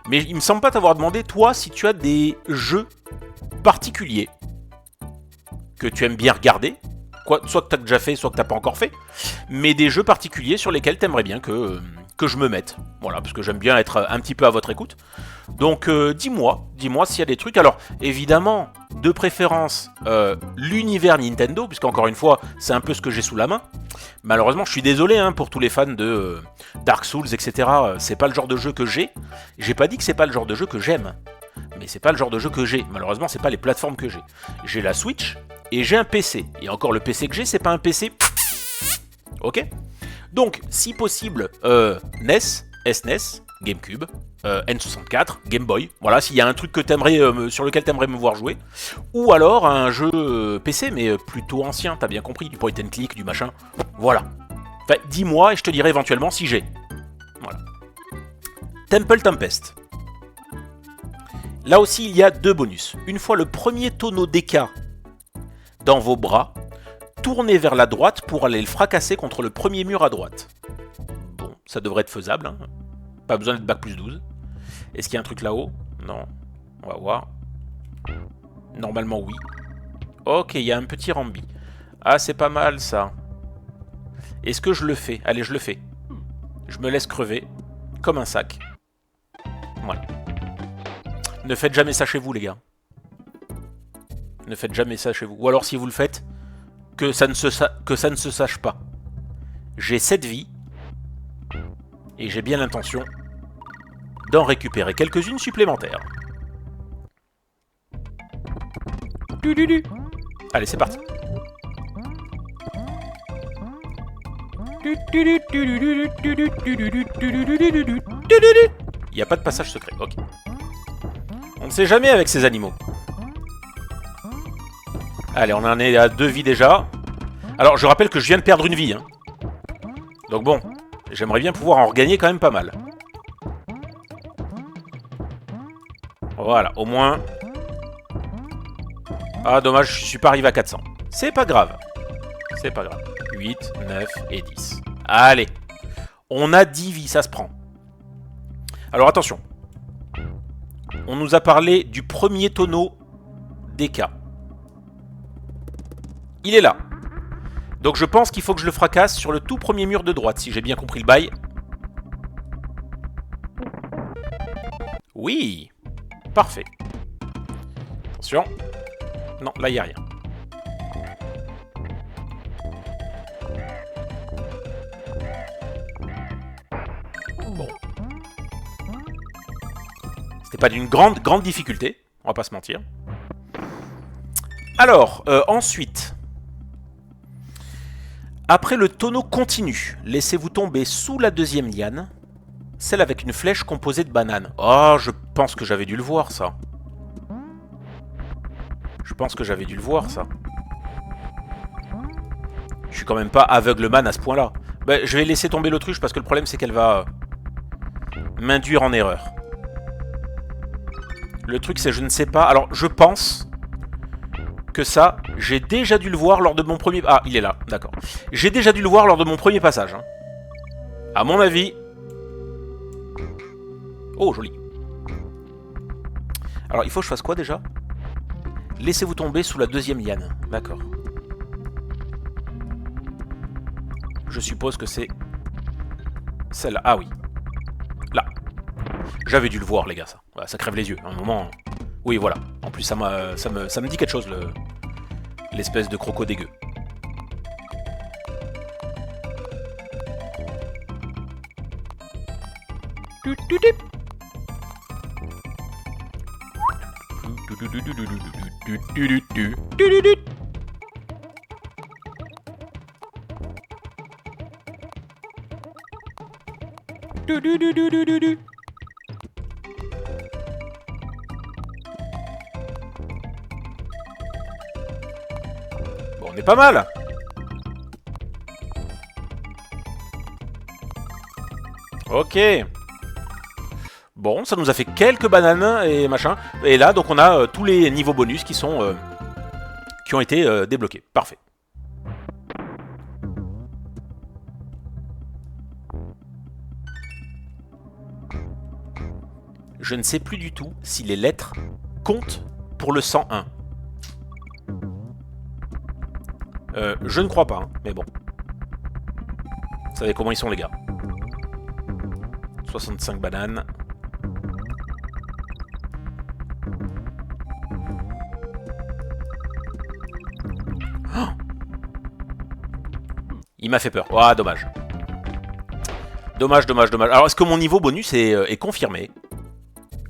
Mais il me semble pas t'avoir demandé, toi, si tu as des jeux particuliers que tu aimes bien regarder, soit que tu as déjà fait, soit que tu n'as pas encore fait, mais des jeux particuliers sur lesquels tu aimerais bien que je me mette. Voilà, parce que j'aime bien être un petit peu à votre écoute. Donc dis-moi s'il y a des trucs. Alors évidemment, de préférence, l'univers Nintendo, puisqu'encore une fois, c'est un peu ce que j'ai sous la main. Malheureusement, je suis désolé hein, pour tous les fans de Dark Souls, etc. C'est pas le genre de jeu que j'ai. J'ai pas dit que c'est pas le genre de jeu que j'aime. Mais c'est pas le genre de jeu que j'ai. Malheureusement, c'est pas les plateformes que j'ai. J'ai la Switch et j'ai un PC. Et encore, le PC que j'ai, c'est pas un PC. Ok ? Donc, si possible, NES, SNES, GameCube, N64, Game Boy. Voilà, s'il y a un truc que t'aimerais, sur lequel t'aimerais me voir jouer. Ou alors un jeu PC, mais plutôt ancien, t'as bien compris, du point and click, du machin. Voilà. Enfin, dis-moi et je te dirai éventuellement si j'ai. Voilà. Temple Tempest. Là aussi, il y a 2 bonus. Une fois le premier tonneau d'éca dans vos bras, tournez vers la droite pour aller le fracasser contre le premier mur à droite. Bon, ça devrait être faisable. Hein. Pas besoin d'être bac plus 12. Est-ce qu'il y a un truc là-haut? Non. On va voir. Normalement, oui. Ok, il y a un petit Rambi. Ah, c'est pas mal, ça. Est-ce que je le fais? Allez, je le fais. Je me laisse crever. Comme un sac. Voilà. Ne faites jamais ça chez vous, les gars. Ne faites jamais ça chez vous. Ou alors, si vous le faites, que ça ne se sache pas. J'ai 7 vies. Et j'ai bien l'intention d'en récupérer quelques-unes supplémentaires. Allez, c'est parti. Il n'y a pas de passage secret, ok. On ne sait jamais avec ces animaux. Allez, on en est à 2 vies déjà. Alors, je rappelle que je viens de perdre une vie. Hein. Donc bon, j'aimerais bien pouvoir en regagner quand même pas mal. Voilà, au moins... Ah, dommage, je suis pas arrivé à 400. C'est pas grave. C'est pas grave. 8, 9 et 10. Allez. On a 10 vies, ça se prend. Alors attention. On nous a parlé du premier tonneau d'Eka. Il est là. Donc je pense qu'il faut que je le fracasse sur le tout premier mur de droite, si j'ai bien compris le bail. Oui. Parfait. Attention. Non, là il n'y a rien. Bon. C'était pas d'une grande difficulté, on va pas se mentir. Alors, ensuite... Après le tonneau continu, laissez-vous tomber sous la deuxième liane, celle avec une flèche composée de bananes. Oh, je pense que j'avais dû le voir, ça. Je pense que j'avais dû le voir, ça. Je suis quand même pas aveugleman à ce point-là. Ben, je vais laisser tomber l'autruche parce que le problème, c'est qu'elle va m'induire en erreur. Le truc, c'est je ne sais pas. Alors, je pense... que ça, j'ai déjà dû le voir lors de mon premier... Ah, il est là, d'accord. J'ai déjà dû le voir lors de mon premier passage. Hein. À mon avis... Oh, joli. Alors, il faut que je fasse quoi, déjà? Laissez-vous tomber sous la deuxième liane. D'accord. Je suppose que c'est... celle-là. Ah oui. Là. J'avais dû le voir, les gars, ça. Voilà, ça crève les yeux. À un moment... Oui, voilà. En plus, ça me dit quelque chose, l'espèce de croco dégueu. Bon, on est pas mal. Ok. Bon, ça nous a fait quelques bananes et machin. Et là, donc on a tous les niveaux bonus qui sont qui ont été débloqués. Parfait. Je ne sais plus du tout si les lettres comptent pour le 101. Je ne crois pas, hein, mais bon. Vous savez comment ils sont, les gars. 65 bananes. Oh, il m'a fait peur. Ah, dommage. Dommage, dommage, dommage. Alors, est-ce que mon niveau bonus est confirmé?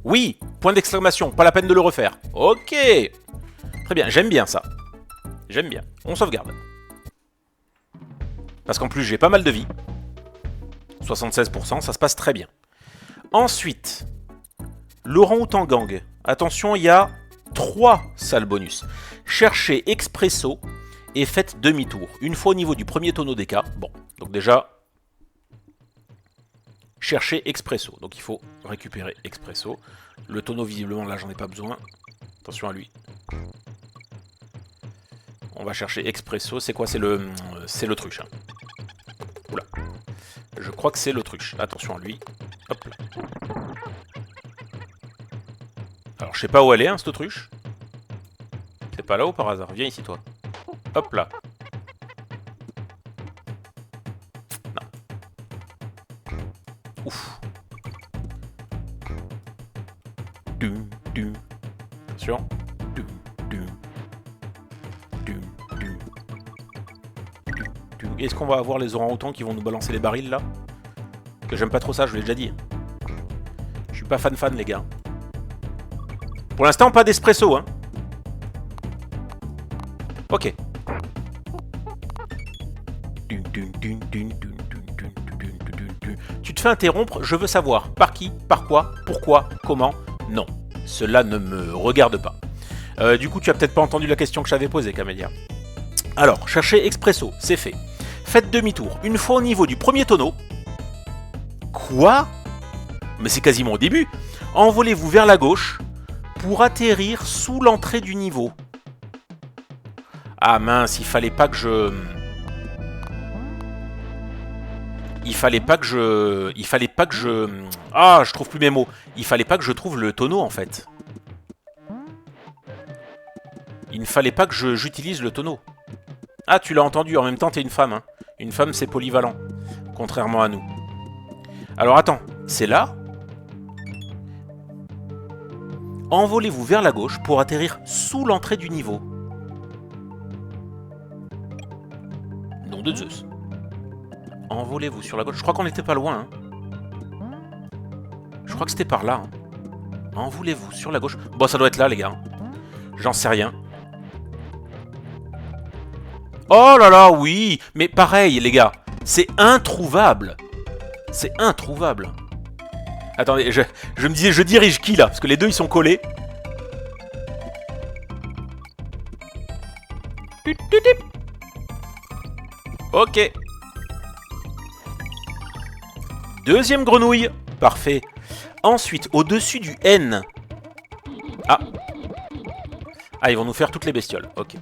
Oui, point d'exclamation, pas la peine de le refaire. Ok. Très bien, j'aime bien ça. J'aime bien. On sauvegarde. Parce qu'en plus, j'ai pas mal de vie. 76%, ça se passe très bien. Ensuite, l'orang-outan gang. Attention, il y a 3 salles bonus. Cherchez Expresso et faites demi-tour. Une fois au niveau du premier tonneau des cas. Bon, donc déjà, cherchez Expresso. Donc il faut récupérer Expresso. Le tonneau, visiblement, là, j'en ai pas besoin. Attention à lui. On va chercher Expresso. C'est quoi? C'est l'autruche. Hein. Oula. Je crois que c'est l'autruche. Attention à lui. Hop là. Alors, je sais pas où elle est, hein, cette autruche. C'est pas là-haut par hasard. Viens ici, toi. Hop là. Non. Ouf. Dum, dum. Attention. Dum, dum. Dum, dum. Dum, dum. Est-ce qu'on va avoir les orang-outans qui vont nous balancer les barils, là? Que j'aime pas trop ça, je vous l'ai déjà dit. Je suis pas fan, les gars. Pour l'instant, pas d'espresso, hein. Ok. Tu te fais interrompre, je veux savoir. Par qui, par quoi, pourquoi, comment. Non, cela ne me regarde pas. Du coup, tu as peut-être pas entendu la question que j'avais posée, Camélia. Alors, cherchez Expresso, c'est fait. Faites demi-tour. Une fois au niveau du premier tonneau. Quoi? Mais c'est quasiment au début. Envolez-vous vers la gauche pour atterrir sous l'entrée du niveau. Ah mince, il fallait pas que je... Ah, je trouve plus mes mots. Il fallait pas que je trouve le tonneau, en fait. Il ne fallait pas que j'utilise le tonneau. Ah, tu l'as entendu, en même temps, t'es une femme. Hein. Une femme, c'est polyvalent. Contrairement à nous. Alors, attends. C'est là? Envolez-vous vers la gauche pour atterrir sous l'entrée du niveau. Nom de Zeus. Envolez-vous sur la gauche. Je crois qu'on n'était pas loin. Hein. Je crois que c'était par là. Hein. Envolez-vous sur la gauche. Bon, ça doit être là, les gars. J'en sais rien. Oh là là, oui. Mais pareil, les gars. C'est introuvable. C'est introuvable. Attendez, je me disais, je dirige qui, là? Parce que les deux, ils sont collés. Ok. Deuxième grenouille. Parfait. Ensuite, au-dessus du N. Ah. Ah, ils vont nous faire toutes les bestioles. Ok.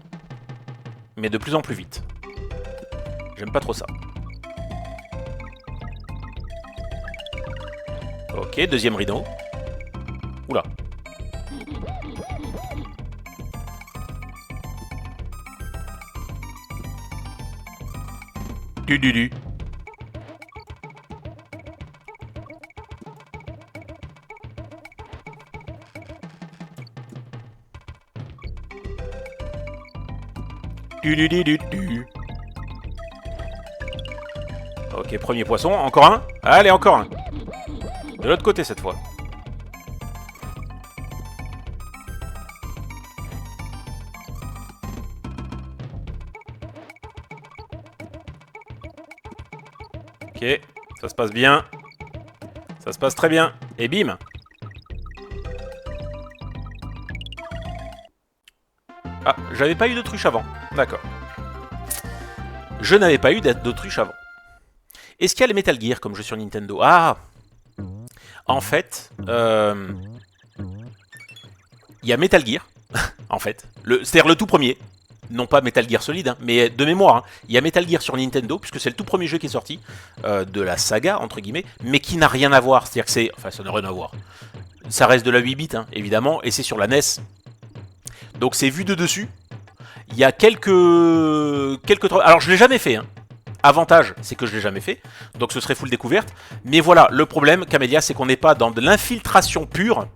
Mais de plus en plus vite. J'aime pas trop ça. Ok, deuxième rideau. Oula. Du. Du. Ok, premier poisson. Encore un. Allez, encore un. De l'autre côté cette fois. Ok, ça se passe bien. Ça se passe très bien. Et bim. Ah, j'avais pas eu d'autruche avant. D'accord. Je n'avais pas eu d'autruche avant. Est-ce qu'il y a les Metal Gear comme jeu sur Nintendo? Ah! en fait, il y a Metal Gear, en fait. C'est-à-dire le tout premier. Non pas Metal Gear Solid, hein, mais de mémoire. Hein. Il y a Metal Gear sur Nintendo, puisque c'est le tout premier jeu qui est sorti, de la saga, entre guillemets, mais qui n'a rien à voir. C'est-à-dire que c'est... Enfin, ça n'a rien à voir. Ça reste de la 8 bits, hein, évidemment, et c'est sur la NES. Donc c'est vu de dessus. Il y a quelques... Alors je l'ai jamais fait, hein. Avantage, c'est que je l'ai jamais fait, donc ce serait full découverte. Mais voilà, le problème, Camélia, c'est qu'on n'est pas dans de l'infiltration pure,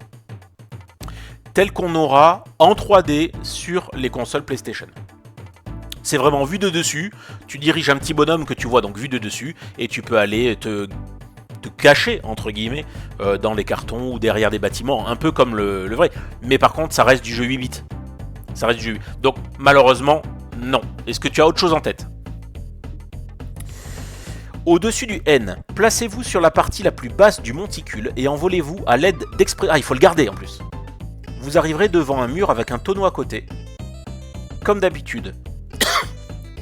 telle qu'on aura en 3D sur les consoles PlayStation. C'est vraiment vu de dessus, tu diriges un petit bonhomme que tu vois donc vu de dessus, et tu peux aller te cacher, entre guillemets, dans les cartons ou derrière des bâtiments, un peu comme le vrai. Mais par contre, ça reste du jeu 8 bits. Ça reste du jeu 8 bits. Donc, malheureusement, non. Est-ce que tu as autre chose en tête ? Au-dessus du N, placez-vous sur la partie la plus basse du monticule et envolez-vous à l'aide d'exprès... Ah, il faut le garder en plus. Vous arriverez devant un mur avec un tonneau à côté. Comme d'habitude.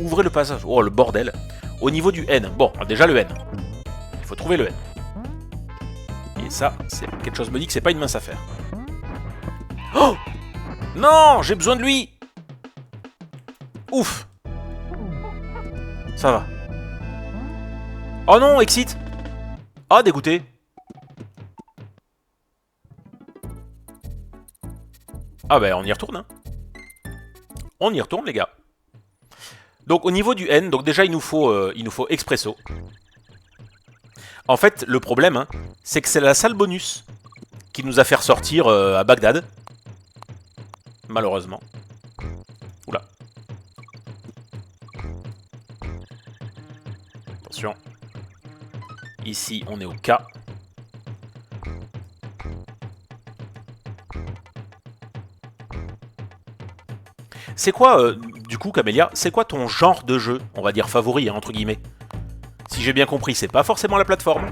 Ouvrez le passage. Oh, le bordel. Au niveau du N. Bon, déjà le N. Il faut trouver le N. Et ça, c'est quelque chose me dit que c'est pas une mince affaire. Oh non, j'ai besoin de lui. Ouf. Ça va. Oh non, exit. Ah, dégoûté. Ah ben, on y retourne, hein. On y retourne, les gars. Donc, au niveau du N, donc déjà, il nous faut Expresso. En fait, le problème, hein, c'est que c'est la salle bonus qui nous a fait ressortir à Bagdad. Malheureusement. Oula. Attention. Ici, on est au K. C'est quoi, du coup, Camélia, c'est quoi ton genre de jeu, on va dire favori, hein, entre guillemets? Si j'ai bien compris, c'est pas forcément la plateforme.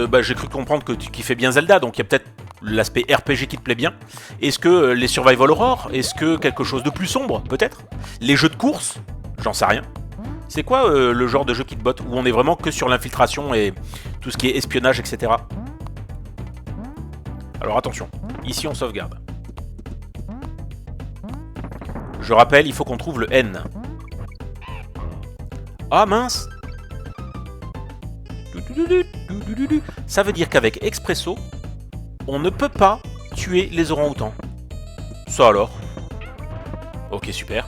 Bah, j'ai cru comprendre que tu kiffais bien Zelda, donc il y a peut-être l'aspect RPG qui te plaît bien. Est-ce que les Survival Horror? Est-ce que quelque chose de plus sombre, peut-être? Les jeux de course? J'en sais rien. C'est quoi le genre de jeu qui te botte, où on est vraiment que sur l'infiltration et tout ce qui est espionnage, etc. Alors attention, ici on sauvegarde. Je rappelle, il faut qu'on trouve le N. Ah mince! Ça veut dire qu'avec Expresso, on ne peut pas tuer les orang-outans. Ça alors? Ok, super.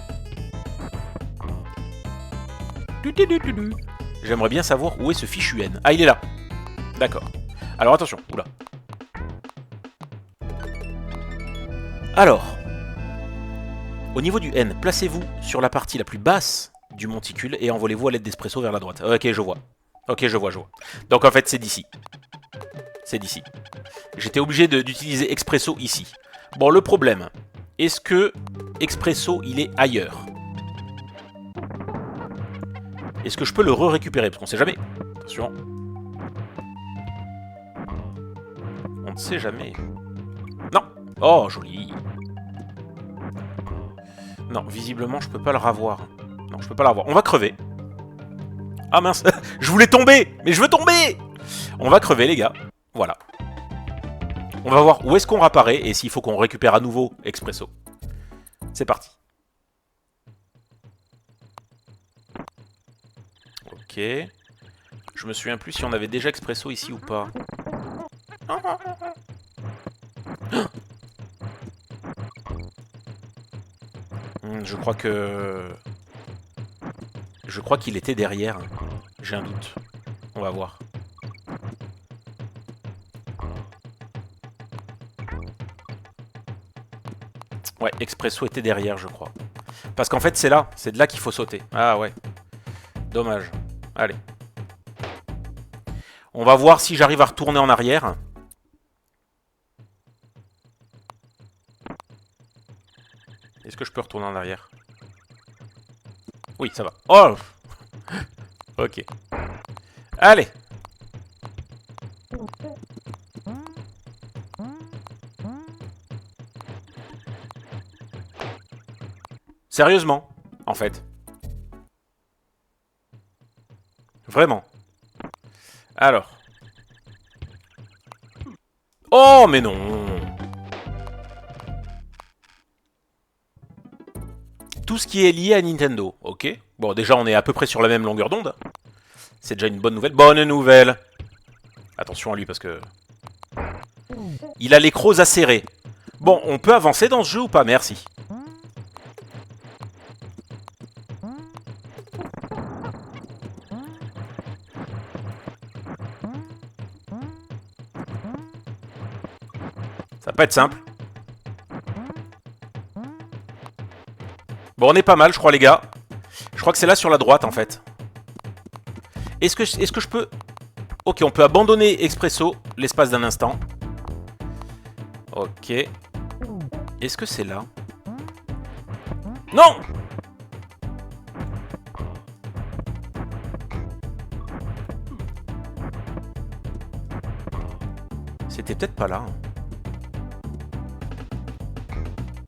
J'aimerais bien savoir où est ce fichu N. Ah, il est là. D'accord. Alors attention, oula. Alors, au niveau du N, placez-vous sur la partie la plus basse du monticule et envolez-vous à l'aide d'Espresso vers la droite. Ok, je vois. Ok, je vois. Donc en fait, c'est d'ici. C'est d'ici. J'étais obligé d'utiliser Expresso ici. Bon, le problème, est-ce que Expresso, il est ailleurs? Est-ce que je peux le récupérer? Parce qu'on sait jamais. Attention. On ne sait jamais. Non. Oh, joli. Non, visiblement, je peux pas le ravoir. Non, je peux pas le ravoir. On va crever. Ah mince, je voulais tomber, mais je veux tomber. On va crever, les gars. Voilà. On va voir où est-ce qu'on réapparaît et s'il faut qu'on récupère à nouveau Expresso. C'est parti. Ok. Je me souviens plus si on avait déjà Expresso ici ou pas. Je crois que... Je crois qu'il était derrière. J'ai un doute. On va voir. Ouais, Expresso était derrière, je crois. Parce qu'en fait, c'est là. C'est de là qu'il faut sauter. Ah ouais. Dommage. Allez. On va voir si j'arrive à retourner en arrière. Est-ce que je peux retourner en arrière? Oui, ça va. Oh! Ok. Allez! Sérieusement, en fait. Vraiment. Alors. Oh, mais non. Tout ce qui est lié à Nintendo, ok. Bon, déjà, on est à peu près sur la même longueur d'onde. C'est déjà une bonne nouvelle. Bonne nouvelle. Attention à lui, parce que... il a les crocs acérés. Bon, on peut avancer dans ce jeu ou pas? Merci. Ça va pas être simple. Bon, on est pas mal, je crois, les gars. Je crois que c'est là sur la droite, en fait. Est-ce que je peux... Ok, on peut abandonner Expresso l'espace d'un instant. Ok. Est-ce que c'est là? Non! C'était peut-être pas là.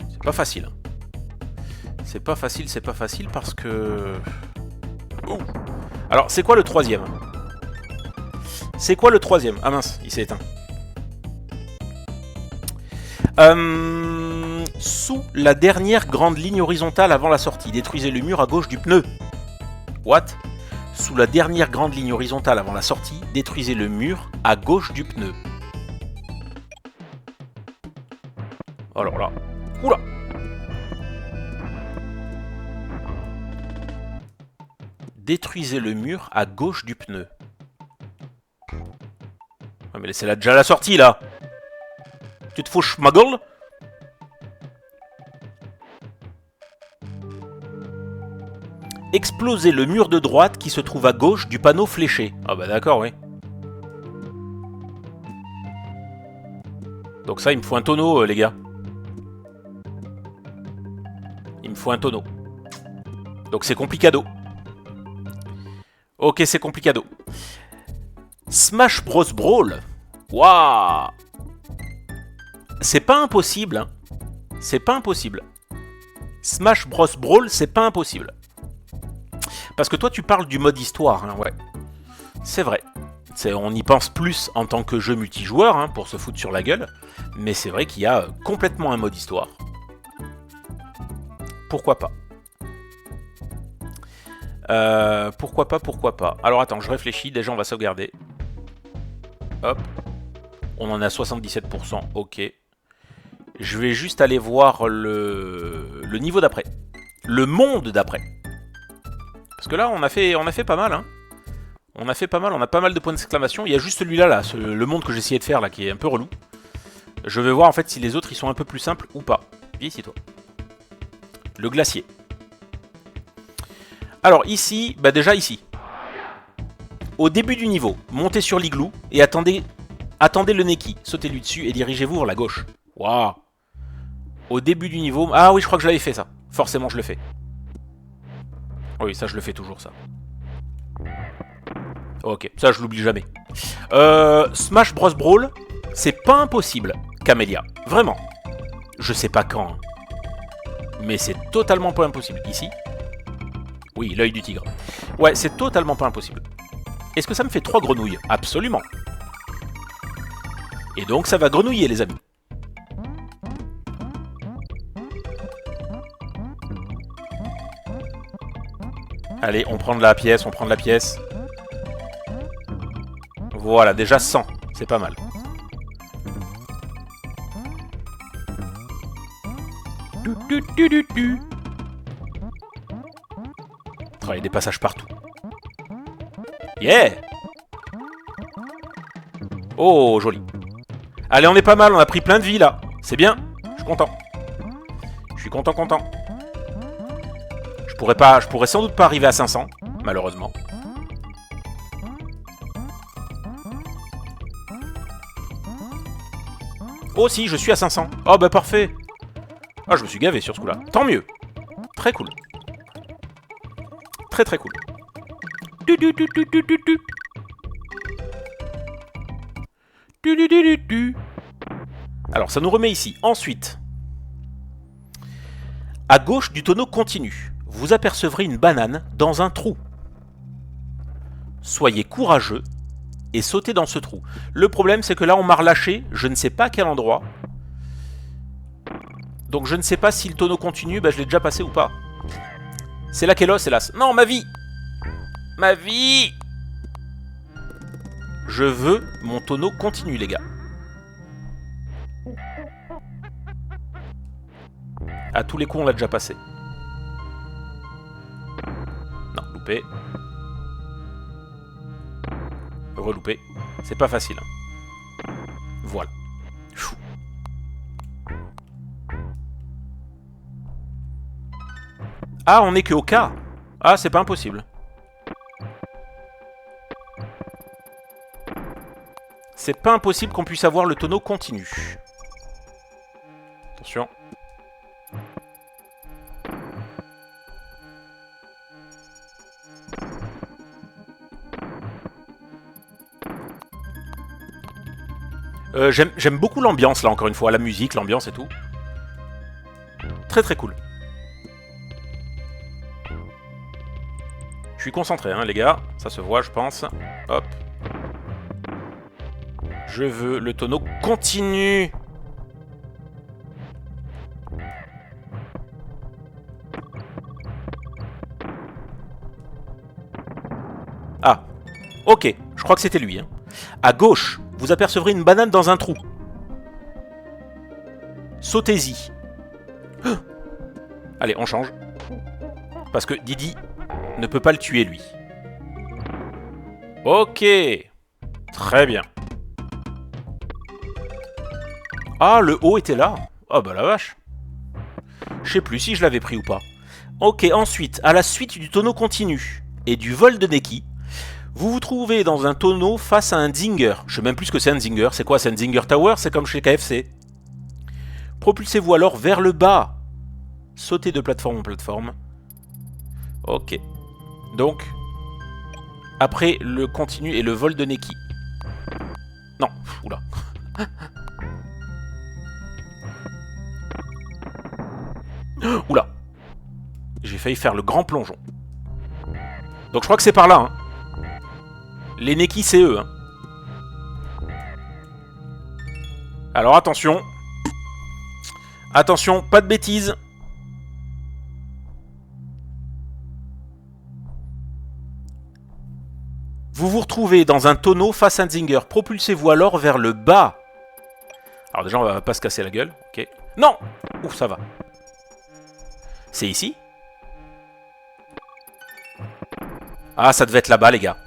C'est pas facile. C'est pas facile parce que... Ouh. Alors, c'est quoi le troisième? C'est quoi le troisième? Ah mince, il s'est éteint. Sous la dernière grande ligne horizontale avant la sortie, détruisez le mur à gauche du pneu. What? Sous la dernière grande ligne horizontale avant la sortie, détruisez le mur à gauche du pneu. Alors là... Oula! Détruisez le mur à gauche du pneu. Ouais, mais laissez-la déjà la sortie, là. Tu te fouches ma gueule? Explosez le mur de droite qui se trouve à gauche du panneau fléché. Ah bah d'accord, oui. Donc ça, il me faut un tonneau, les gars. Il me faut un tonneau. Donc c'est complicado. Ok, c'est complicado. Smash Bros Brawl. Waouh. C'est pas impossible, hein. C'est pas impossible. Smash Bros Brawl, c'est pas impossible. Parce que toi, tu parles du mode histoire, hein, ouais. C'est vrai. On y pense plus en tant que jeu multijoueur, hein, pour se foutre sur la gueule. Mais c'est vrai qu'il y a complètement un mode histoire. Pourquoi pas? Pourquoi pas. Alors attends, je réfléchis, déjà on va sauvegarder. Hop. On en a 77%, ok. Je vais juste aller voir le niveau d'après. Le monde d'après. Parce que là, on a fait pas mal, hein. On a pas mal de points d'exclamation. Il y a juste celui-là, là, le monde que j'essayais de faire, là, qui est un peu relou. Je vais voir, en fait, si les autres, ils sont un peu plus simples ou pas. Viens ici, toi. Le glacier. Alors, ici, bah déjà, ici. Au début du niveau, montez sur l'igloo et attendez le Neki. Sautez-lui dessus et dirigez-vous vers la gauche. Waouh. Au début du niveau... Ah oui, je crois que je l'avais fait, ça. Forcément, je le fais. Oui, ça, je le fais toujours, ça. Ok, ça, je l'oublie jamais. Smash Bros Brawl, c'est pas impossible, Camélia. Vraiment. Je sais pas quand. Hein. Mais c'est totalement pas impossible. Ici. Oui, l'œil du tigre. Ouais, c'est totalement pas impossible. Est-ce que ça me fait 3 grenouilles? Absolument. Et donc, ça va grenouiller, les amis. Allez, on prend de la pièce, Voilà, déjà 100, c'est pas mal. Oh, il y a des passages partout. Yeah! Oh, joli. Allez, on est pas mal, on a pris plein de vie, là. C'est bien, je suis content. Je suis content. Je pourrais sans doute pas arriver à 500, malheureusement. Oh si, je suis à 500. Oh bah parfait. Ah, je me suis gavé sur ce coup-là. Tant mieux. Très cool. Très cool. Alors, ça nous remet ici. Ensuite, à gauche du tonneau continu, vous apercevrez une banane dans un trou. Soyez courageux et sauter dans ce trou. Le problème, c'est que là, on m'a relâché. Je ne sais pas à quel endroit. Donc, je ne sais pas si le tonneau continue. Bah, je l'ai déjà passé ou pas. C'est là qu'est l'os, hélas. Non, ma vie! Ma vie! Je veux mon tonneau continue, les gars. À tous les coups, on l'a déjà passé. Non, loupé. Reloupé. C'est pas facile. Voilà. Chou. Ah, on est que au cas. Ah, c'est pas impossible. C'est pas impossible qu'on puisse avoir le tonneau continu. Attention. J'aime beaucoup l'ambiance, là, encore une fois. La musique, l'ambiance et tout. Très très cool. Je suis concentré, hein, les gars. Ça se voit, je pense. Hop. Je veux le tonneau continu. Ah. Ok. Je crois que c'était lui. Hein. À gauche, vous apercevrez une banane dans un trou. Sautez-y. Allez, on change. Parce que Didi ne peut pas le tuer, lui. Ok. Très bien. Ah, le haut était là. Ah bah la vache. Je sais plus si je l'avais pris ou pas. Ok, ensuite, à la suite du tonneau continu et du vol de Neki, vous vous trouvez dans un tonneau face à un Zinger. Je sais même plus ce que c'est un Zinger. C'est quoi, c'est un Zinger Tower? C'est comme chez KFC. Propulsez-vous alors vers le bas. Sautez de plateforme en plateforme. Ok. Donc, après le continu et le vol de Neki. Non, oula. Oula. J'ai failli faire le grand plongeon. Donc je crois que c'est par là. Hein. Les Neki, c'est eux. Hein. Alors attention. Attention, pas de bêtises. Vous vous retrouvez dans un tonneau face à un Zinger. Propulsez-vous alors vers le bas. Alors déjà, on va pas se casser la gueule. Ok. Non! Ouf, ça va. C'est ici? Ah, ça devait être là-bas, les gars.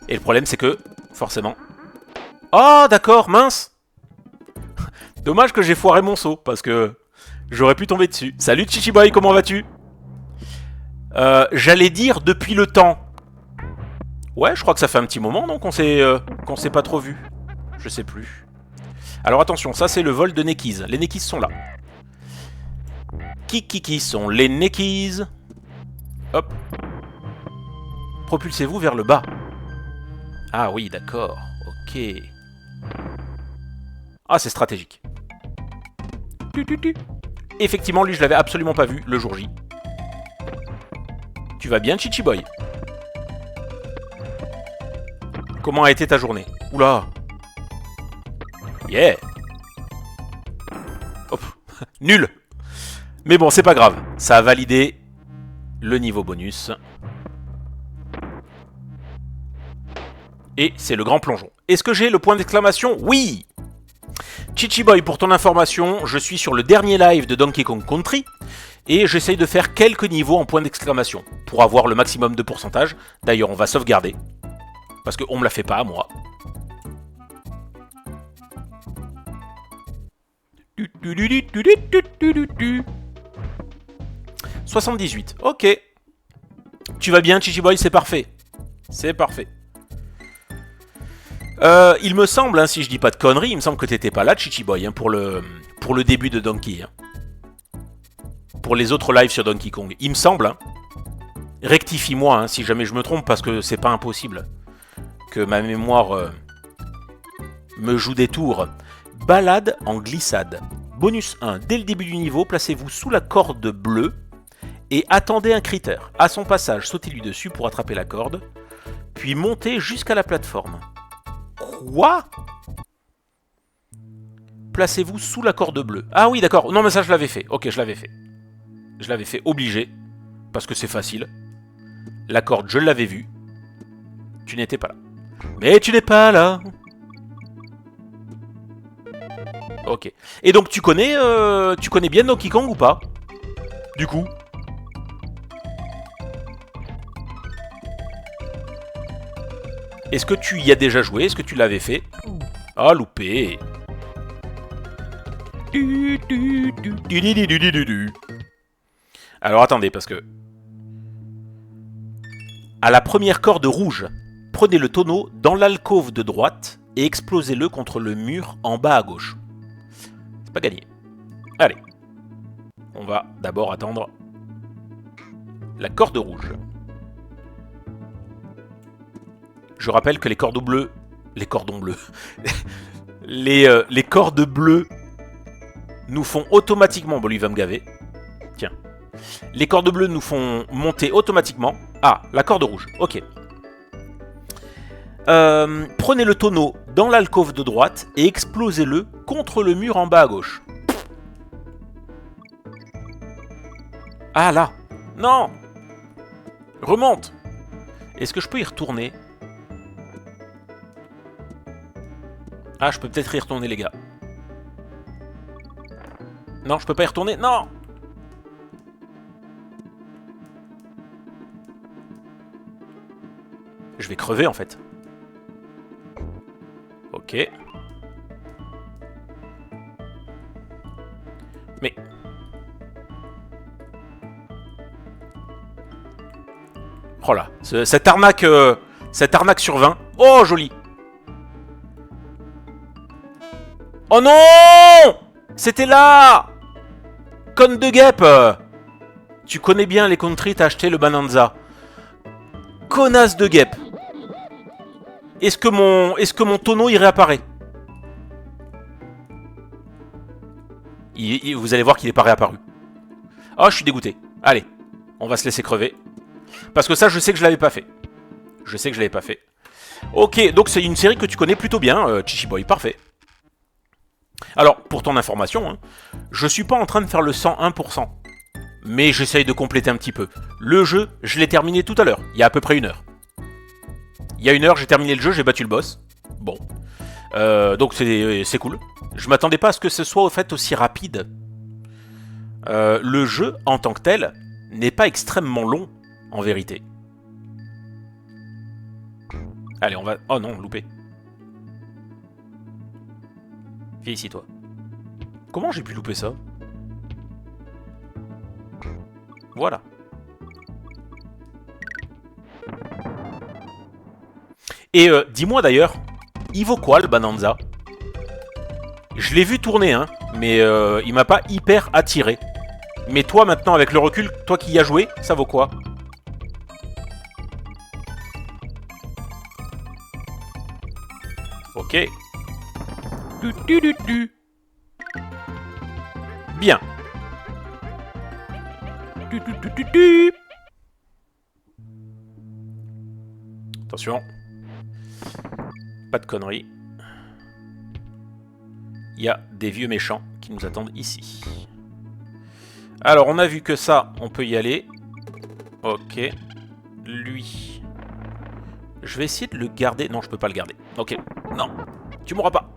Et le problème, c'est que, forcément... Oh, d'accord, mince. Dommage que j'ai foiré mon saut, parce que j'aurais pu tomber dessus. Salut, Chichiboy, comment vas-tu? J'allais dire depuis le temps. Ouais, je crois que ça fait un petit moment, non, qu'on s'est pas trop vu. Je sais plus. Alors attention, ça c'est le vol de Nekis. Les Nekis sont là. Qui sont les Nekis? Hop. Propulsez-vous vers le bas. Ah oui, d'accord. Ok. Ah, c'est stratégique. Effectivement, lui, je l'avais absolument pas vu le jour J. Tu vas bien, Chichiboy? Comment a été ta journée? Oula. Yeah. Hop. Nul. Mais bon, c'est pas grave. Ça a validé le niveau bonus. Et c'est le grand plongeon. Est-ce que j'ai le point d'exclamation? Oui. Chichiboy, pour ton information, je suis sur le dernier live de Donkey Kong Country. Et j'essaye de faire quelques niveaux en point d'exclamation. Pour avoir le maximum de pourcentage. D'ailleurs, on va sauvegarder. Parce qu'on me la fait pas à moi. 78. Ok. Tu vas bien, Chichiboy, c'est parfait. C'est parfait. Il me semble, hein, si je dis pas de conneries, il me semble que t'étais pas là, Chichiboy, hein, pour le début de Donkey. Hein. Pour les autres lives sur Donkey Kong. Il me semble. Hein. Rectifie-moi hein, si jamais je me trompe, parce que c'est pas impossible que ma mémoire me joue des tours. Balade en glissade. Bonus 1. Dès le début du niveau, placez-vous sous la corde bleue et attendez un critter. À son passage, sautez-lui dessus pour attraper la corde. puis monter jusqu'à la plateforme. Quoi? Placez-vous sous la corde bleue. Ah oui, d'accord. Non, mais ça, je l'avais fait. Ok, je l'avais fait. Je l'avais fait obligé, parce que c'est facile. La corde, je l'avais vue. Tu n'étais pas là. Mais tu n'es pas là. Ok. Et donc, tu connais bien Donkey Kong ou pas? Du coup. Est-ce que tu y as déjà joué? Est-ce que tu l'avais fait? Ah, loupé. Alors attendez, parce que... À la première corde rouge, prenez le tonneau dans l'alcôve de droite et explosez-le contre le mur en bas à gauche. C'est pas gagné. Allez. On va d'abord attendre la corde rouge. Je rappelle que les cordons bleus... Les cordons bleus... les cordes bleues nous font automatiquement... Bon, lui, il va me gaver. Tiens. Les cordes bleues nous font monter automatiquement. Ah, la corde rouge. Ok. Prenez le tonneau dans l'alcôve de droite et explosez-le contre le mur en bas à gauche. Ah, là. Non. Remonte. Est-ce que je peux y retourner? Ah, je peux peut-être y retourner, les gars. Non, je peux pas y retourner. Non. Je vais crever, en fait. Ok. Mais... Oh là, cette arnaque sur 20. Oh, joli. Oh non! C'était là! Conne de guêpe! Tu connais bien les country, t'as acheté le Bonanza. Connasse de guêpe! Est-ce que mon tonneau y réapparaît? Vous allez voir qu'il n'est pas réapparu. Oh, je suis dégoûté. Allez, on va se laisser crever. Parce que ça, je sais que je l'avais pas fait. Je sais que je l'avais pas fait. Ok, donc c'est une série que tu connais plutôt bien, Chichiboy, parfait. Alors, pour ton information, hein, je suis pas en train de faire le 101%. Mais j'essaye de compléter un petit peu. Le jeu, je l'ai terminé tout à l'heure, il y a à peu près 1 heure. Il y a 1 heure, j'ai terminé le jeu, j'ai battu le boss. Bon. Donc c'est cool. Je m'attendais pas à ce que ce soit au fait aussi rapide. Le jeu, en tant que tel, n'est pas extrêmement long, en vérité. Allez, on va... Oh non, loupé. Viens ici, toi. Comment j'ai pu louper ça? Voilà. Et dis-moi d'ailleurs, il vaut quoi le Bonanza? Je l'ai vu tourner, hein, mais il m'a pas hyper attiré. Mais toi maintenant, avec le recul, toi qui y as joué, ça vaut quoi? Ok. Bien. Attention. Pas de conneries. Il y a des vieux méchants qui nous attendent ici. Alors, on a vu que ça, on peut y aller. Ok. Lui. Je vais essayer de le garder. Non, je peux pas le garder. Ok. Non. Tu mourras pas.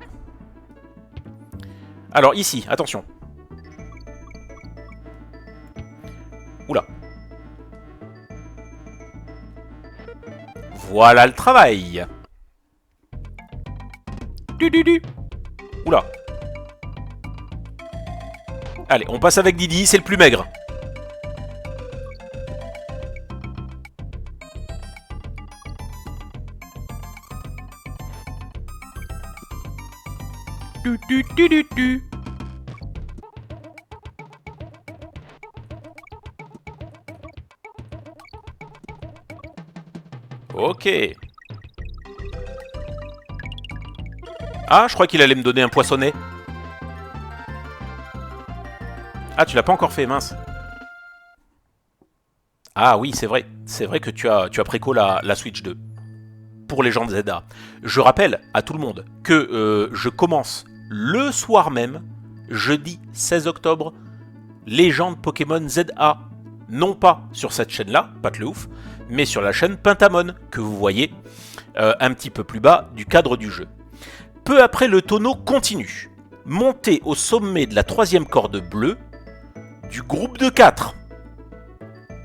Alors, ici, attention. Oula. Voilà le travail. Oula. Allez, on passe avec Didi, c'est le plus maigre. Ok. Ah, je crois qu'il allait me donner un poissonnet. Ah, tu l'as pas encore fait, mince. Ah oui, c'est vrai. C'est vrai que tu as préco la Switch 2. pour les gens de ZA. Je rappelle à tout le monde que je commence le soir même, jeudi 16 octobre, Légende Pokémon ZA. Non pas sur cette chaîne-là, pas de le ouf, mais sur la chaîne Pentamon, que vous voyez un petit peu plus bas du cadre du jeu. Peu après, le tonneau continue. Montez au sommet de la 3e corde bleue du groupe de 4.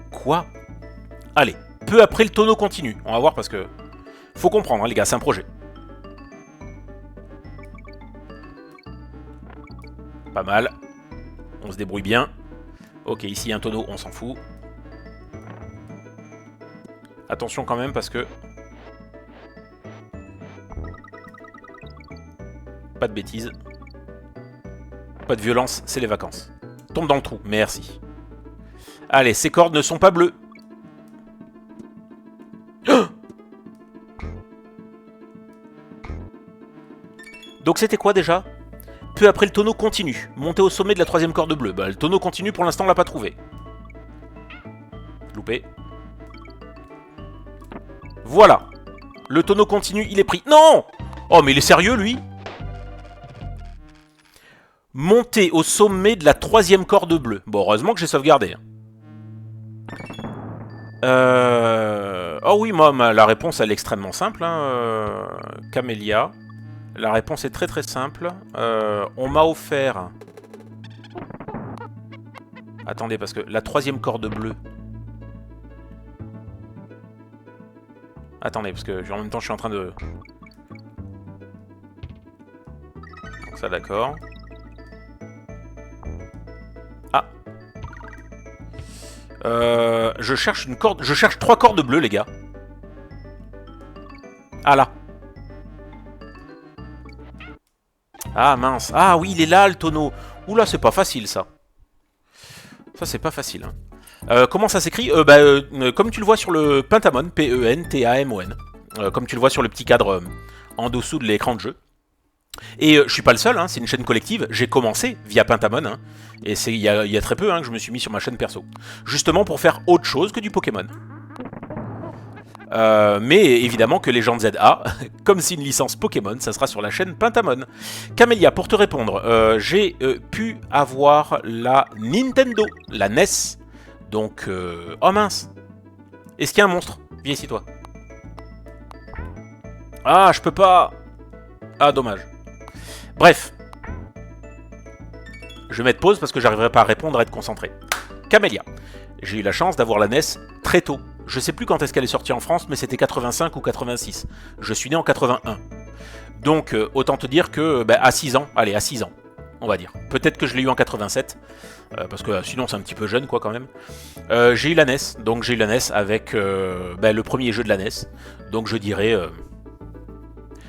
Quoi? Allez, peu après, le tonneau continue. On va voir parce que... Faut comprendre, hein, les gars, c'est un projet. Pas mal. On se débrouille bien. Ok, ici, il y a un tonneau, on s'en fout. Attention quand même, parce que... Pas de bêtises. Pas de violence, c'est les vacances. Tombe dans le trou, merci. Allez, ces cordes ne sont pas bleues. Donc c'était quoi déjà? Peu après, le tonneau continue. Montez au sommet de la 3e corde bleue. Bah, le tonneau continue, pour l'instant, on l'a pas trouvé. Loupé. Voilà. Le tonneau continue, il est pris. Non! Oh, mais il est sérieux, lui? Montez au sommet de la 3e corde bleue. Bon, heureusement que j'ai sauvegardé. Oh oui, moi, la réponse, elle est extrêmement simple. Hein. Camélia. La réponse est très très simple. On m'a offert... Attendez, parce que la 3e corde bleue... Attendez, parce que en même temps, je suis en train de... Donc ça, d'accord. Ah. Je cherche une corde... Je cherche 3 cordes bleues, les gars. Ah, là. Ah, mince. Ah, oui, il est là, le tonneau. Oula, c'est pas facile, ça. Ça, c'est pas facile. Hein. Comment ça s'écrit? Comme tu le vois sur le Pentamon, P-E-N-T-A-M-O-N. Comme tu le vois sur le petit cadre en dessous de l'écran de jeu. Et je suis pas le seul, hein, c'est une chaîne collective. J'ai commencé via Pentamon. Hein, et c'est il y a très peu hein, que je me suis mis sur ma chaîne perso. Justement pour faire autre chose que du Pokémon. Mais évidemment que Légende ZA, comme c'est une licence Pokémon, ça sera sur la chaîne Pentamon. Camélia, pour te répondre, j'ai pu avoir la Nintendo, la NES. Donc, oh mince. Est-ce qu'il y a un monstre? Viens ici, toi. Ah, je peux pas. Ah, dommage. Bref. Je vais mettre pause parce que j'arriverai pas à répondre et être concentré. Camélia. J'ai eu la chance d'avoir la NES très tôt. Je sais plus quand est-ce qu'elle est sortie en France, mais c'était 85 ou 86. Je suis né en 81. Donc, autant te dire que, à 6 ans, allez, à 6 ans, on va dire. Peut-être que je l'ai eu en 87, parce que sinon c'est un petit peu jeune, quoi, quand même. J'ai eu la NES, donc j'ai eu la NES avec le premier jeu de la NES. Donc je dirais...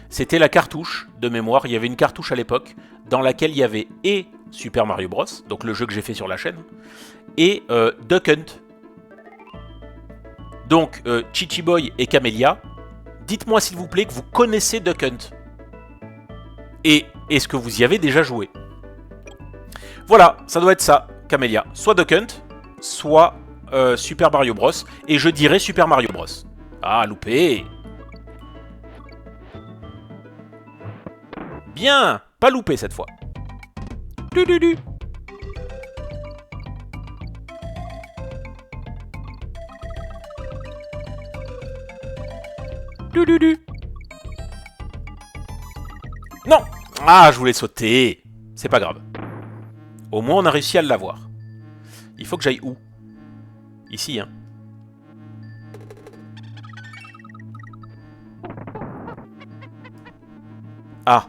c'était la cartouche, de mémoire. Il y avait une cartouche à l'époque, dans laquelle il y avait et Super Mario Bros, donc le jeu que j'ai fait sur la chaîne, et Duck Hunt. Donc, Chichi Boy et Camélia, dites-moi s'il vous plaît que vous connaissez Duck Hunt. Et est-ce que vous y avez déjà joué? Voilà, ça doit être ça, Camélia. Soit Duck Hunt, soit Super Mario Bros. Et je dirais Super Mario Bros. Ah, loupé. Bien, pas loupé cette fois. Du. Du. Non. Ah, je voulais sauter. C'est pas grave. Au moins, on a réussi à l'avoir. Il faut que j'aille où? Ici, hein. Ah.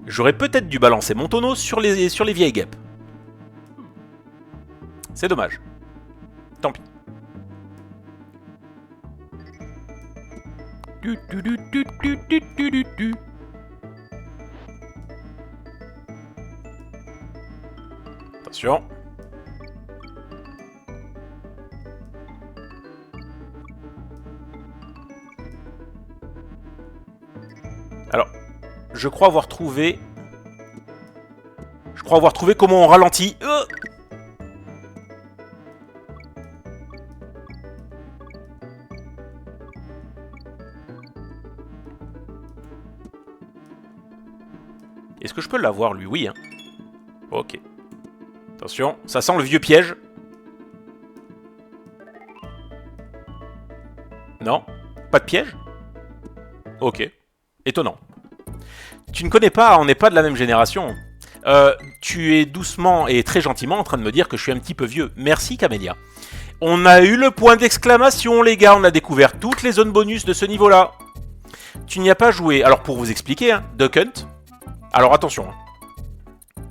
J'aurais peut-être dû balancer mon tonneau sur les vieilles guêpes. C'est dommage. Tant pis. Attention. Alors, je crois avoir trouvé comment on ralentit. Est-ce que je peux l'avoir, lui? Oui, hein. Ok. Attention, ça sent le vieux piège. Non? Pas de piège? Ok. Étonnant. Tu ne connais pas, on n'est pas de la même génération. Tu es doucement et très gentiment en train de me dire que je suis un petit peu vieux. Merci, Camélia. On a eu le point d'exclamation, les gars. On a découvert toutes les zones bonus de ce niveau-là. Tu n'y as pas joué. Alors, pour vous expliquer, hein, Duck Hunt. Alors, attention. Hein,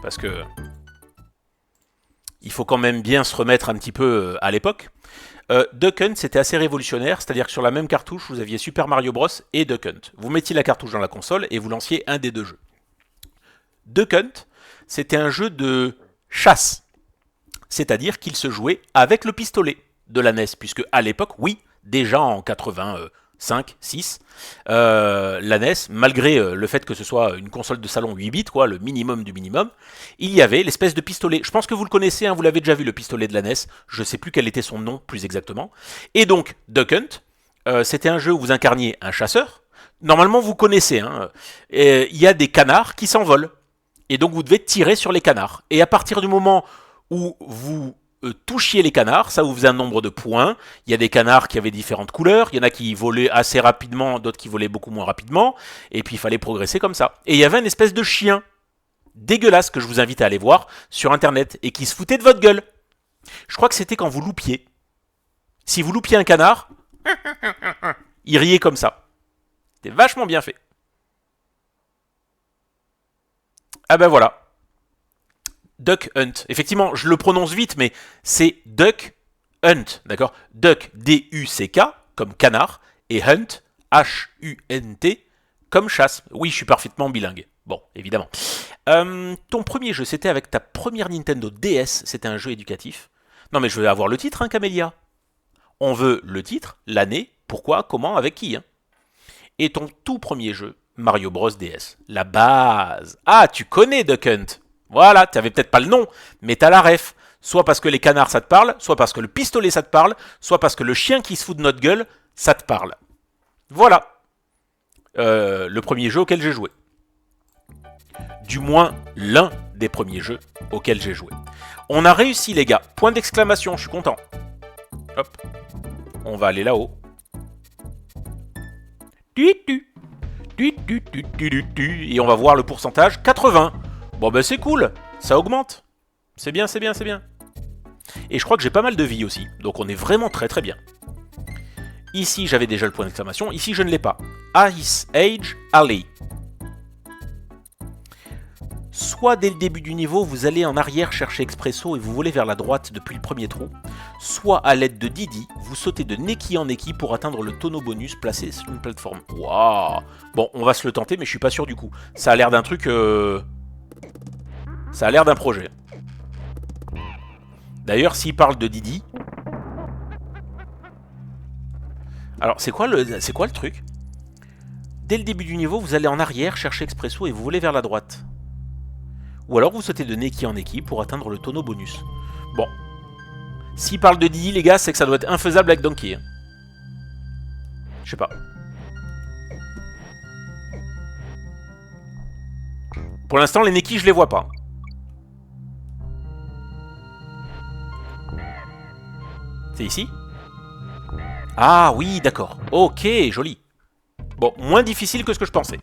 parce que... il faut quand même bien se remettre un petit peu à l'époque. Duck Hunt, c'était assez révolutionnaire, c'est-à-dire que sur la même cartouche, vous aviez Super Mario Bros et Duck Hunt. Vous mettiez la cartouche dans la console et vous lanciez un des deux jeux. Duck Hunt, c'était un jeu de chasse, c'est-à-dire qu'il se jouait avec le pistolet de la NES, puisque à l'époque, oui, déjà en 85, 6, la NES, malgré le fait que ce soit une console de salon 8 bits, quoi, le minimum du minimum, il y avait l'espèce de pistolet. Je pense que vous le connaissez, hein, vous l'avez déjà vu, le pistolet de la NES. Je ne sais plus quel était son nom plus exactement. Et donc, Duck Hunt, c'était un jeu où vous incarniez un chasseur. Normalement, vous connaissez, hein, il y a des canards qui s'envolent. Et donc, vous devez tirer sur les canards. Et à partir du moment où vous touchiez les canards, ça vous faisait un nombre de points. Il y a des canards qui avaient différentes couleurs, il y en a qui volaient assez rapidement, d'autres qui volaient beaucoup moins rapidement, et puis il fallait progresser comme ça. Et il y avait une espèce de chien dégueulasse que je vous invite à aller voir sur internet, et qui se foutait de votre gueule. Je crois que c'était quand vous loupiez. Si vous loupiez un canard, il riait comme ça. C'était vachement bien fait. Ah ben voilà. Duck Hunt. Effectivement, je le prononce vite, mais c'est Duck Hunt, d'accord? Duck, D-U-C-K, comme canard, et Hunt, H-U-N-T, comme chasse. Oui, je suis parfaitement bilingue. Bon, évidemment. Ton premier jeu, c'était avec ta première Nintendo DS, c'était un jeu éducatif. Non mais je veux avoir le titre, hein, Camélia. On veut le titre, l'année, pourquoi, comment, avec qui, hein. Et ton tout premier jeu, Mario Bros DS, la base. Ah, tu connais Duck Hunt. Voilà, tu n'avais peut-être pas le nom, mais tu as la ref. Soit parce que les canards, ça te parle, soit parce que le pistolet, ça te parle, soit parce que le chien qui se fout de notre gueule, ça te parle. Voilà. Le premier jeu auquel j'ai joué. Du moins, l'un des premiers jeux auxquels j'ai joué. On a réussi, les gars. Point d'exclamation, je suis content. Hop. On va aller là-haut. Et on va voir le pourcentage. 80. Bon ben c'est cool, ça augmente. C'est bien, c'est bien, c'est bien. Et je crois que j'ai pas mal de vie aussi, donc on est vraiment très très bien. Ici j'avais déjà le point d'exclamation, ici je ne l'ai pas. Ice Age Alley. Soit dès le début du niveau, vous allez en arrière chercher Expresso et vous volez vers la droite depuis le premier trou, soit à l'aide de Didi, vous sautez de Neki en Neki pour atteindre le tonneau bonus placé sur une plateforme. Waouh. Bon, on va se le tenter, mais je suis pas sûr du coup. Ça a l'air d'un truc... Ça a l'air d'un projet. D'ailleurs, s'il parle de Didi... Alors, c'est quoi le truc? Dès le début du niveau, vous allez en arrière chercher Expresso et vous volez vers la droite. Ou alors vous sautez de Neki en Neki pour atteindre le tonneau bonus. Bon. S'il parle de Didi, les gars, c'est que ça doit être infaisable avec Donkey. Je sais pas. Pour l'instant, les Neki, je les vois pas. C'est ici? Ah oui, d'accord. Ok, joli. Bon, moins difficile que ce que je pensais.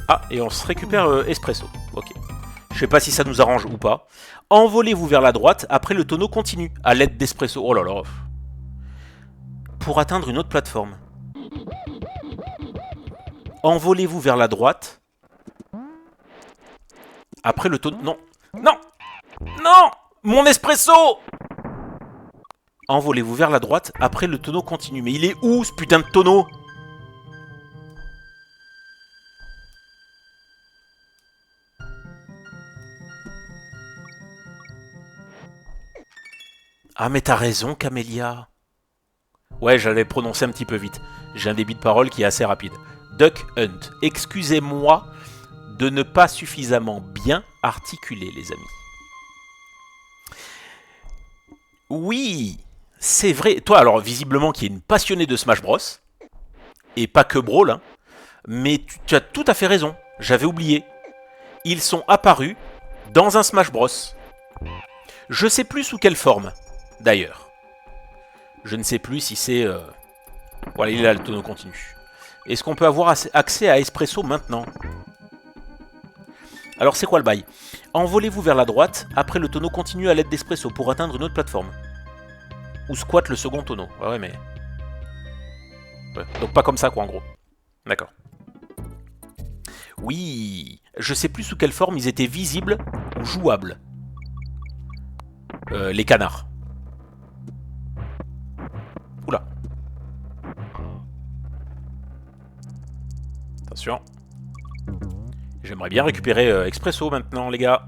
Ah, et on se récupère Espresso. Ok. Je sais pas si ça nous arrange ou pas. Envolez-vous vers la droite, après le tonneau continue, à l'aide d'Espresso. Oh là là. Pour atteindre une autre plateforme. Envolez-vous vers la droite. Après le tonneau... Non. Non. Non. Mon Espresso. Envolez-vous vers la droite, après le tonneau continue. Mais il est où, ce putain de tonneau? Ah, mais t'as raison, Camélia. Ouais, j'allais prononcer un petit peu vite. J'ai un débit de parole qui est assez rapide. Duck Hunt. Excusez-moi de ne pas suffisamment bien articulé, les amis. Oui, c'est vrai. Toi, alors, visiblement, qui est une passionnée de Smash Bros. Et pas que Brawl, hein, mais tu as tout à fait raison. J'avais oublié. Ils sont apparus dans un Smash Bros. Je sais plus sous quelle forme, d'ailleurs. Je ne sais plus si c'est... Voilà, il est là, le tonneau continu. Est-ce qu'on peut avoir accès à Espresso maintenant? Alors, c'est quoi le bail? Envolez-vous vers la droite, après le tonneau continue à l'aide d'Espresso pour atteindre une autre plateforme. Ou squatte le second tonneau. Ouais, mais... Ouais. Donc pas comme ça, quoi, en gros. D'accord. Oui, je sais plus sous quelle forme ils étaient visibles ou jouables. Les canards. Oula. Attention. J'aimerais bien récupérer Expresso maintenant, les gars.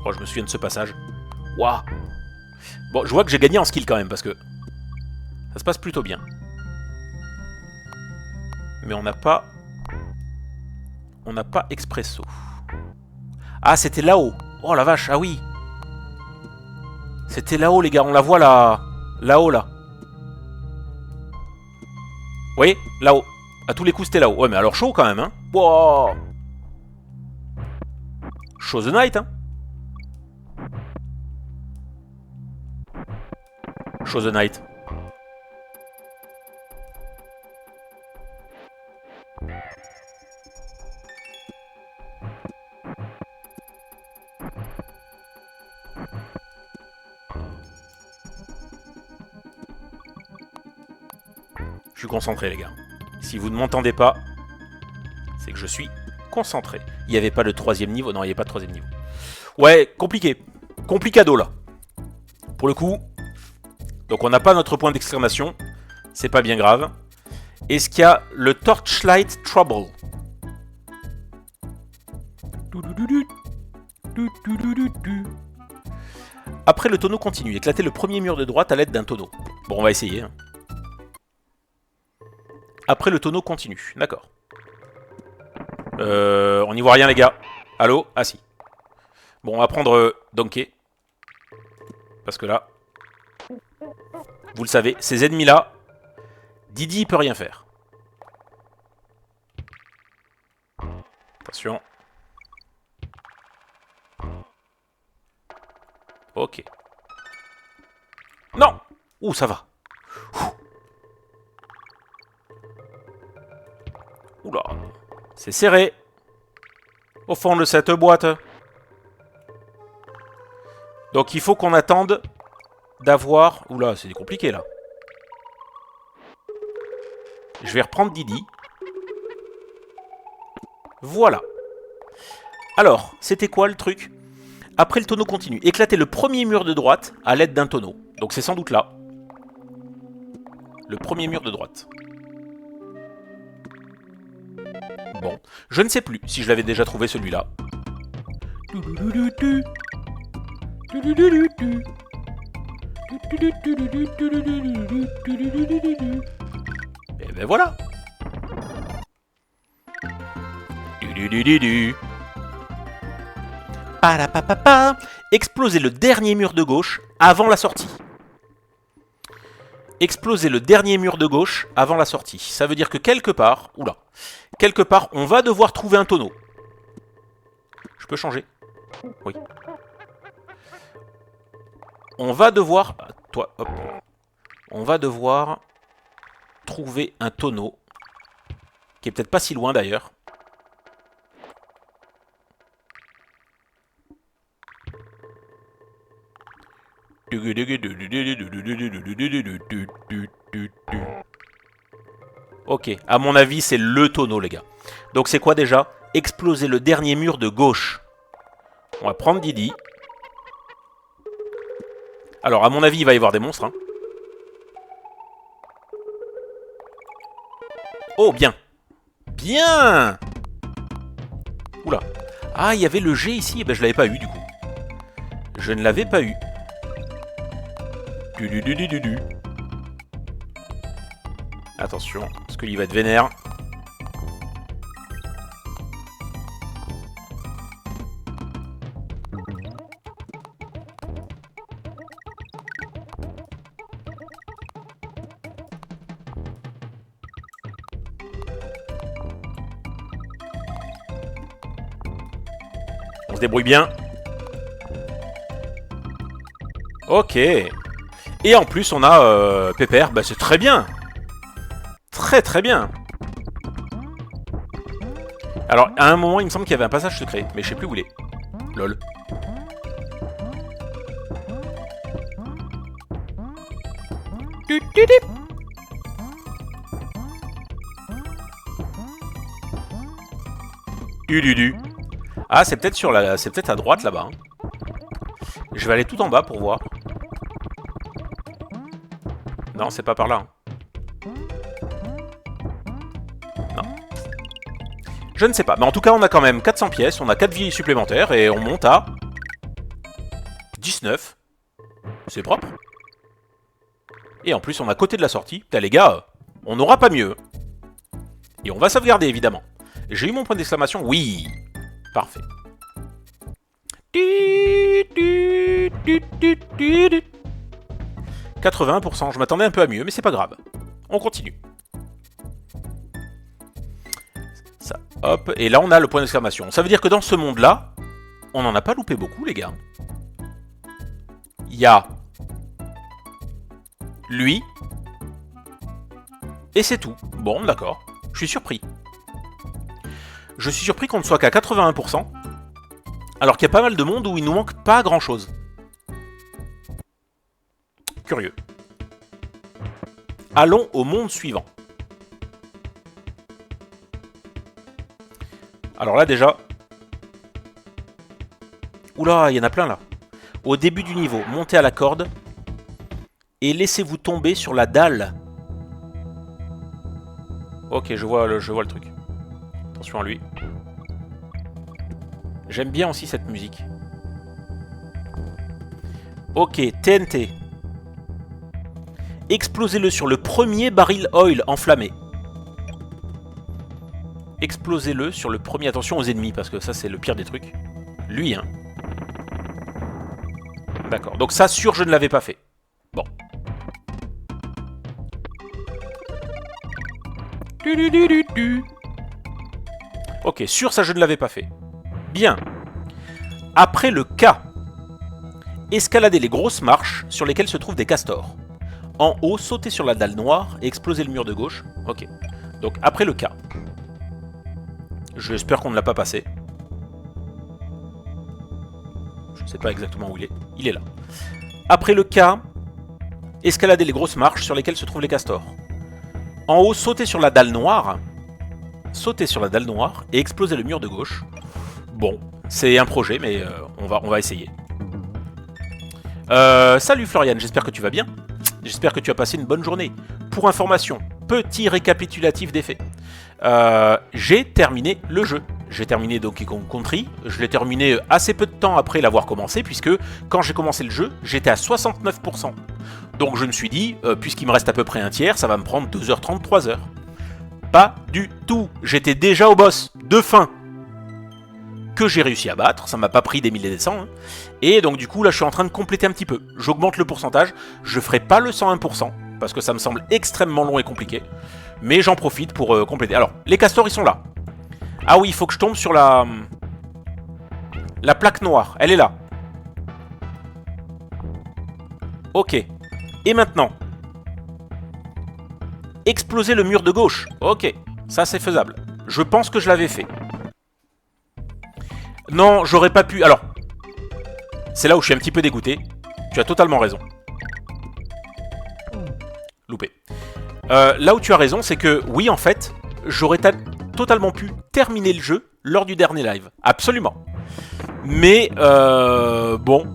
Oh, je me souviens de ce passage. Waouh. Bon, je vois que j'ai gagné en skill quand même, parce que ça se passe plutôt bien. Mais on n'a pas... On n'a pas Expresso. Ah, c'était là-haut. Oh la vache, ah oui. C'était là-haut, les gars, on la voit là. Là-haut, là. Vous voyez? Là-haut. À tous les coups, c'était là-haut. Ouais, mais alors chaud quand même, hein. Wow. Show the night, hein. Show the night. Je suis concentré, les gars. Si vous ne m'entendez pas, c'est que je suis concentré. Il n'y avait pas le troisième niveau. Non, il n'y avait pas de troisième niveau. Ouais, compliqué. Complicado, là. Pour le coup. Donc, on n'a pas notre point d'exclamation. C'est pas bien grave. Est-ce qu'il y a le Torchlight Trouble? Après, le tonneau continue. Éclatez le premier mur de droite à l'aide d'un tonneau. Bon, on va essayer, hein. Après, le tonneau continue. D'accord. On n'y voit rien, les gars. Allô? Ah, si. Bon, on va prendre Donkey. Parce que là... Vous le savez, ces ennemis-là... Didi, il peut rien faire. Attention. Ok. Non! Ouh, ça va. Oula. C'est serré. Au fond de cette boîte. Donc il faut qu'on attende d'avoir... Oula, c'est compliqué là. Je vais reprendre Didi. Voilà. Alors, c'était quoi le truc? Après le tonneau continue. Éclatez le premier mur de droite à l'aide d'un tonneau. Donc c'est sans doute là. Le premier mur de droite. Bon, je ne sais plus si je l'avais déjà trouvé celui-là. Et ben voilà. Explosez le dernier mur de gauche avant la sortie. Explosez le dernier mur de gauche avant la sortie. Ça veut dire que quelque part... Oula. Quelque part, on va devoir trouver un tonneau. Je peux changer? Oui. On va devoir... Toi, hop. On va devoir trouver un tonneau. Qui est peut-être pas si loin d'ailleurs. Ok, à mon avis, c'est le tonneau, les gars. Donc c'est quoi déjà? Exploser le dernier mur de gauche. On va prendre Didi. Alors, à mon avis, il va y avoir des monstres. Hein. Oh, bien. Bien. Oula. Ah, il y avait le G ici. Eh ben, je l'avais pas eu, du coup. Je ne l'avais pas eu. Attention, parce qu'il va être vénère. se débrouille bien. Ok. Et en plus, on a Pépère. Bah, c'est très bien. Très très bien. Alors, à un moment, il me semble qu'il y avait un passage secret. Mais je sais plus où il est. Lol. Ah, c'est peut-être sur la... c'est peut-être à droite, là-bas. Hein. Je vais aller tout en bas pour voir. Non, c'est pas par là. Hein. Non. Je ne sais pas. Mais en tout cas, on a quand même 400 pièces. On a 4 vies supplémentaires. Et on monte à... 19. C'est propre. Et en plus, on est à côté de la sortie. Putain, les gars, on n'aura pas mieux. Et on va sauvegarder, évidemment. J'ai eu mon point d'exclamation. Oui. Parfait. 80%. Je m'attendais un peu à mieux, mais c'est pas grave. On continue. Ça, hop. Et là, on a le point d'exclamation. Ça veut dire que dans ce monde-là, on n'en a pas loupé beaucoup, les gars. Il y a... lui. Et c'est tout. Bon, d'accord. Je suis surpris. Je suis surpris qu'on ne soit qu'à 81%. Alors qu'il y a pas mal de monde où il nous manque pas grand chose. Curieux. Allons au monde suivant. Alors là déjà... Oula, il y en a plein là. Au début du niveau, montez à la corde et laissez-vous tomber sur la dalle. Ok, je vois le truc. Attention à lui. J'aime bien aussi cette musique. Ok, TNT. Explosez-le sur le premier baril oil enflammé. Explosez-le sur le premier... Attention aux ennemis, parce que ça, c'est le pire des trucs. Lui, hein. D'accord. Donc ça, sûr, je ne l'avais pas fait. Bon. Ok, sûr, ça, je ne l'avais pas fait. Bien. Après le K, escaladez les grosses marches sur lesquelles se trouvent des castors. En haut, sautez sur la dalle noire et explosez le mur de gauche. Ok. Donc après le K. J'espère qu'on ne l'a pas passé. Je ne sais pas exactement où il est. Il est là. Après le K, escaladez les grosses marches sur lesquelles se trouvent les castors. En haut, sautez sur la dalle noire. Sautez sur la dalle noire et explosez le mur de gauche. Bon, c'est un projet, mais on va essayer. Salut Florian, j'espère que tu vas bien. J'espère que tu as passé une bonne journée. Pour information, petit récapitulatif des faits. J'ai terminé le jeu. J'ai terminé Donkey Kong Country. Je l'ai terminé assez peu de temps après l'avoir commencé, puisque quand j'ai commencé le jeu, j'étais à 69%. Donc je me suis dit, puisqu'il me reste à peu près un tiers, ça va me prendre 2h30, 3h. Pas du tout. J'étais déjà au boss de fin. Que j'ai réussi à battre, ça m'a pas pris des milliers et des cents. Hein. Et donc du coup là je suis en train de compléter un petit peu. J'augmente le pourcentage, je ferai pas le 101%, parce que ça me semble extrêmement long et compliqué. Mais j'en profite pour compléter. Alors, les castors ils sont là. Ah oui, il faut que je tombe sur la plaque noire, elle est là. Ok. Et maintenant, exploser le mur de gauche. Ok, ça c'est faisable. Je pense que je l'avais fait. Non, j'aurais pas pu... Alors, c'est là où je suis un petit peu dégoûté. Tu as totalement raison. Loupé. Là où tu as raison, c'est que, oui, en fait, j'aurais totalement pu terminer le jeu lors du dernier live. Absolument. Mais, bon...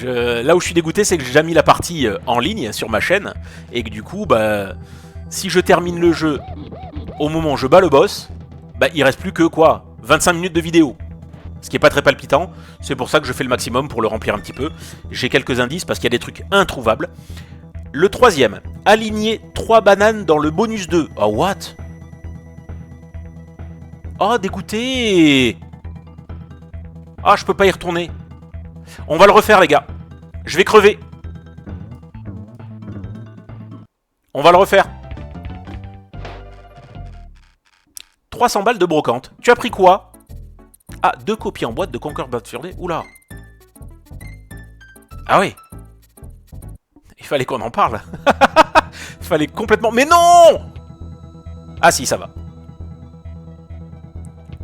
Là où je suis dégoûté, c'est que j'ai déjà mis la partie en ligne sur ma chaîne. Et que du coup, bah... Si je termine le jeu au moment où je bats le boss, bah, il reste plus que, quoi, 25 minutes de vidéo. Ce qui est pas très palpitant, c'est pour ça que je fais le maximum pour le remplir un petit peu. J'ai quelques indices parce qu'il y a des trucs introuvables. Le troisième, aligner 3 bananes dans le bonus 2. Oh, what? Oh, dégoûté. Ah, je peux pas y retourner. On va le refaire, les gars. Je vais crever. On va le refaire. 300 balles de brocante. Tu as pris quoi? Ah, 2 copies en boîte de Conquer Bad Fur Day. Oula. Ah oui. Il fallait qu'on en parle. Il fallait complètement... Mais non! Ah si, ça va.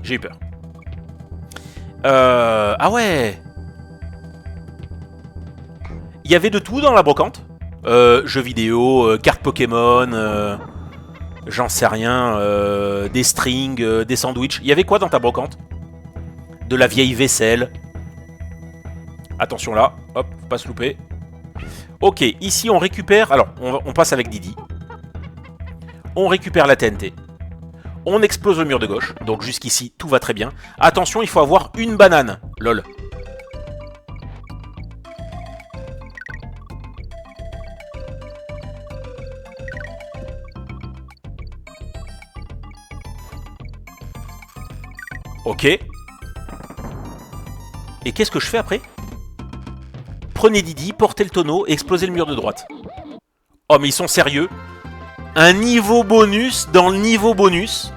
J'ai eu peur. Ah ouais. Il y avait de tout dans la brocante. Jeux vidéo, cartes Pokémon, j'en sais rien, des strings, des sandwichs. Il y avait quoi dans ta brocante? De la vieille vaisselle. Attention là, hop, faut pas se louper. Ok, ici on récupère... Alors, on passe avec Didi. On récupère la TNT. On explose le mur de gauche. Donc jusqu'ici, tout va très bien. Attention, il faut avoir une banane. Lol. Ok. Et qu'est-ce que je fais après? Prenez Didi, portez le tonneau et explosez le mur de droite. Oh mais ils sont sérieux? Un niveau bonus dans le niveau bonus?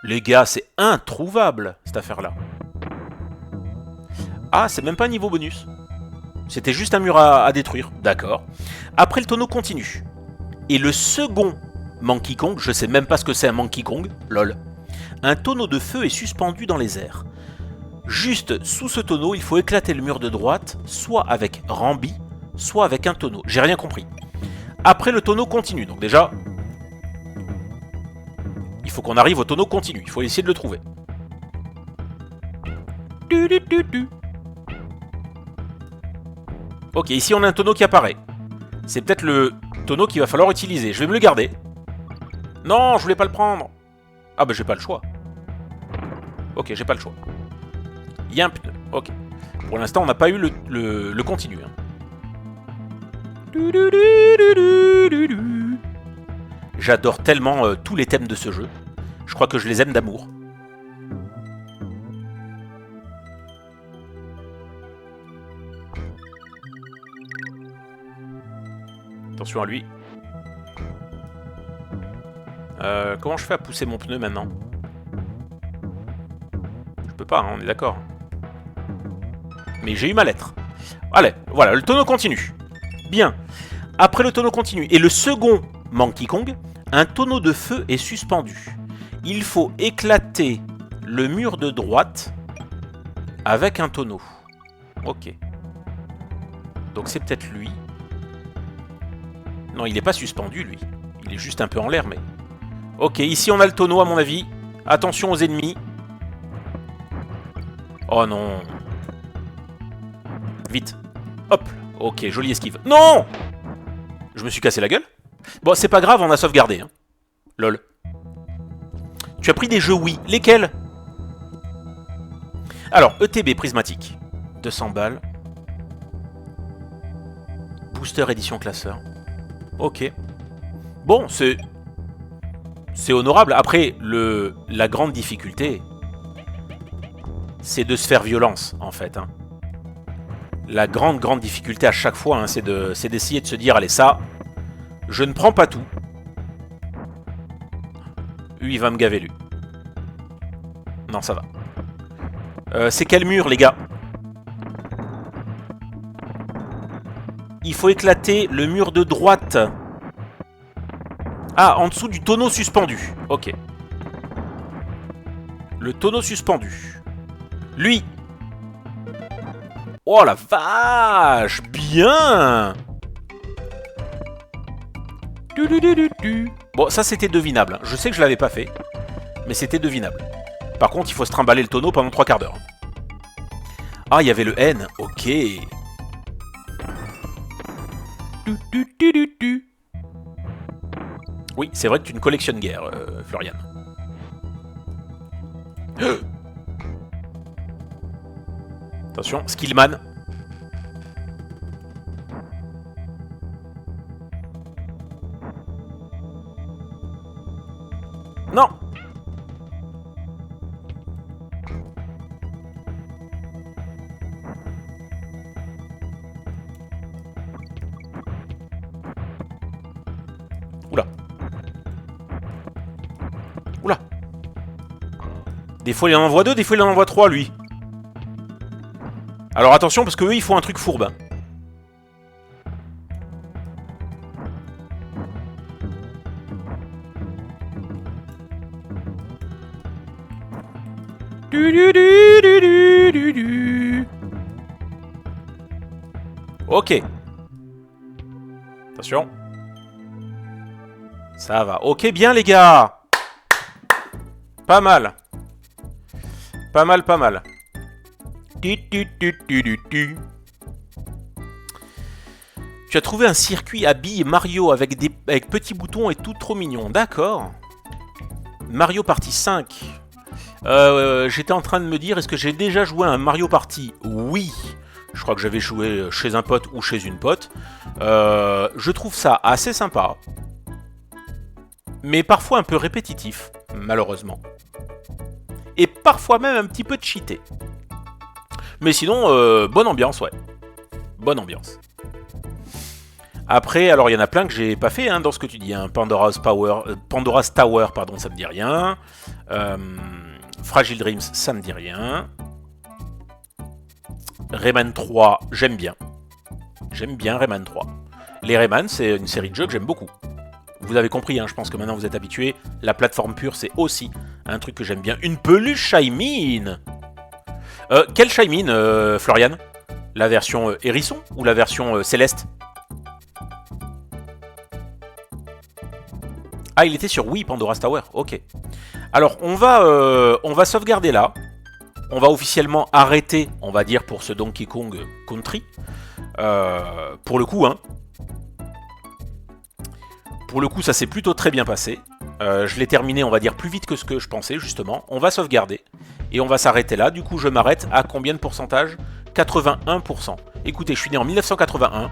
Les gars, c'est introuvable, cette affaire-là. Ah, c'est même pas un niveau bonus. C'était juste un mur à détruire. D'accord. Après, le tonneau continue. Et le second Monkey Kong, je sais même pas ce que c'est un Monkey Kong, lol. Un tonneau de feu est suspendu dans les airs. Juste sous ce tonneau, il faut éclater le mur de droite, soit avec Rambi, soit avec un tonneau. J'ai rien compris. Après, le tonneau continue. Donc déjà, il faut qu'on arrive au tonneau continu. Il faut essayer de le trouver. Ok, ici on a un tonneau qui apparaît. C'est peut-être le tonneau qu'il va falloir utiliser. Je vais me le garder. Non, je voulais pas le prendre. Ah bah j'ai pas le choix. Ok, j'ai pas le choix. Il y a un pneu. Ok. Pour l'instant, on n'a pas eu le continu. Hein. J'adore tellement tous les thèmes de ce jeu. Je crois que je les aime d'amour. Attention à lui. Comment je fais à pousser mon pneu maintenant? Je peux pas, hein, on est d'accord. Mais j'ai eu ma lettre. Allez, voilà, le tonneau continue. Bien. Après le tonneau continue. Et le second Monkey Kong, un tonneau de feu est suspendu. Il faut éclater le mur de droite avec un tonneau. Ok. Donc c'est peut-être lui. Non, il n'est pas suspendu, lui. Il est juste un peu en l'air, mais... Ok, ici on a le tonneau, à mon avis. Attention aux ennemis. Oh non. Vite. Hop. Ok, jolie esquive. Non! Je me suis cassé la gueule. Bon, c'est pas grave, on a sauvegardé. Hein. Lol. Tu as pris des jeux Wii. Lesquels? Alors, ETB prismatique. 200 balles. Booster édition classeur. Ok. Bon, c'est honorable. Après, la grande difficulté, c'est de se faire violence, en fait. Hein. La grande difficulté à chaque fois, hein, c'est d'essayer de se dire, allez, ça, je ne prends pas tout. Lui, il va me gaver, lui. Non, ça va. C'est quel mur, les gars? Il faut éclater le mur de droite. Ah, en dessous du tonneau suspendu. Ok. Le tonneau suspendu. Lui. Oh la vache. Bien. Bon, ça c'était devinable. Je sais que je l'avais pas fait. Mais c'était devinable. Par contre, il faut se trimballer le tonneau pendant 3 quarts d'heure. Ah, il y avait le N. Ok. Oui, c'est vrai que tu ne collectionnes guère, Florian. Attention, Skillman. Non. Oula. Oula. Des fois il en envoie 2, des fois il en envoie 3 lui. Alors attention parce que eux ils font un truc fourbe. Ok. Attention. Ça va. Ok, bien les gars. Pas mal. Pas mal, pas mal. Tu as trouvé un circuit à billes Mario avec petits boutons et tout trop mignon. D'accord. Mario Party 5. J'étais en train de me dire, est-ce que j'ai déjà joué à un Mario Party? Oui. Je crois que j'avais joué chez un pote ou chez une pote. Je trouve ça assez sympa. Mais parfois un peu répétitif, malheureusement. Et parfois même un petit peu cheaté. Mais sinon, bonne ambiance, ouais. Bonne ambiance. Après, alors il y en a plein que j'ai pas fait hein, dans ce que tu dis. Hein. Pandora's Tower, pardon, ça me dit rien. Fragile Dreams, ça me dit rien. Rayman 3, j'aime bien. J'aime bien Rayman 3. Les Rayman, c'est une série de jeux que j'aime beaucoup. Vous avez compris, hein, je pense que maintenant vous êtes habitués. La plateforme pure, c'est aussi un truc que j'aime bien. Une peluche Shaymin. Quelle Shaymin, Florian? La version hérisson ou la version céleste? Ah, il était sur Wii, Pandora's Tower, ok. Alors, on va sauvegarder là. On va officiellement arrêter, on va dire, pour ce Donkey Kong Country. Pour le coup, hein. Pour le coup, ça s'est plutôt très bien passé. Je l'ai terminé, on va dire, plus vite que ce que je pensais, justement. On va sauvegarder. Et on va s'arrêter là. Du coup, je m'arrête à combien de pourcentage? 81%. Écoutez, je suis né en 1981.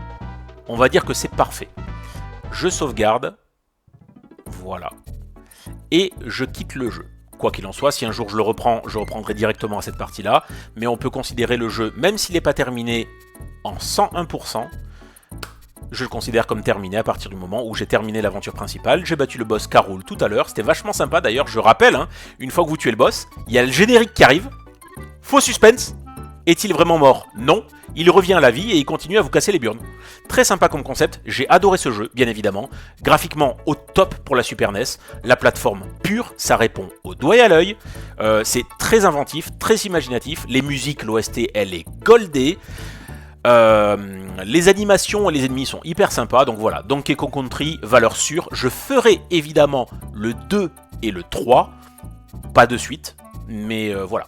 On va dire que c'est parfait. Je sauvegarde. Voilà. Et je quitte le jeu. Quoi qu'il en soit, si un jour je le reprends, je reprendrai directement à cette partie-là. Mais on peut considérer le jeu, même s'il n'est pas terminé en 101%, je le considère comme terminé à partir du moment où j'ai terminé l'aventure principale. J'ai battu le boss K. Rool tout à l'heure. C'était vachement sympa d'ailleurs. Je rappelle, hein, une fois que vous tuez le boss, il y a le générique qui arrive. Faux suspense. Est-il vraiment mort? Non. Il revient à la vie et il continue à vous casser les burnes. Très sympa comme concept, j'ai adoré ce jeu, bien évidemment. Graphiquement au top pour la Super NES. La plateforme pure, ça répond au doigt et à l'œil. C'est très inventif, très imaginatif. Les musiques, l'OST, elle est goldée. Les animations et les ennemis sont hyper sympas. Donc voilà, Donkey Kong Country, valeur sûre. Je ferai évidemment le 2 et le 3. Pas de suite, mais voilà.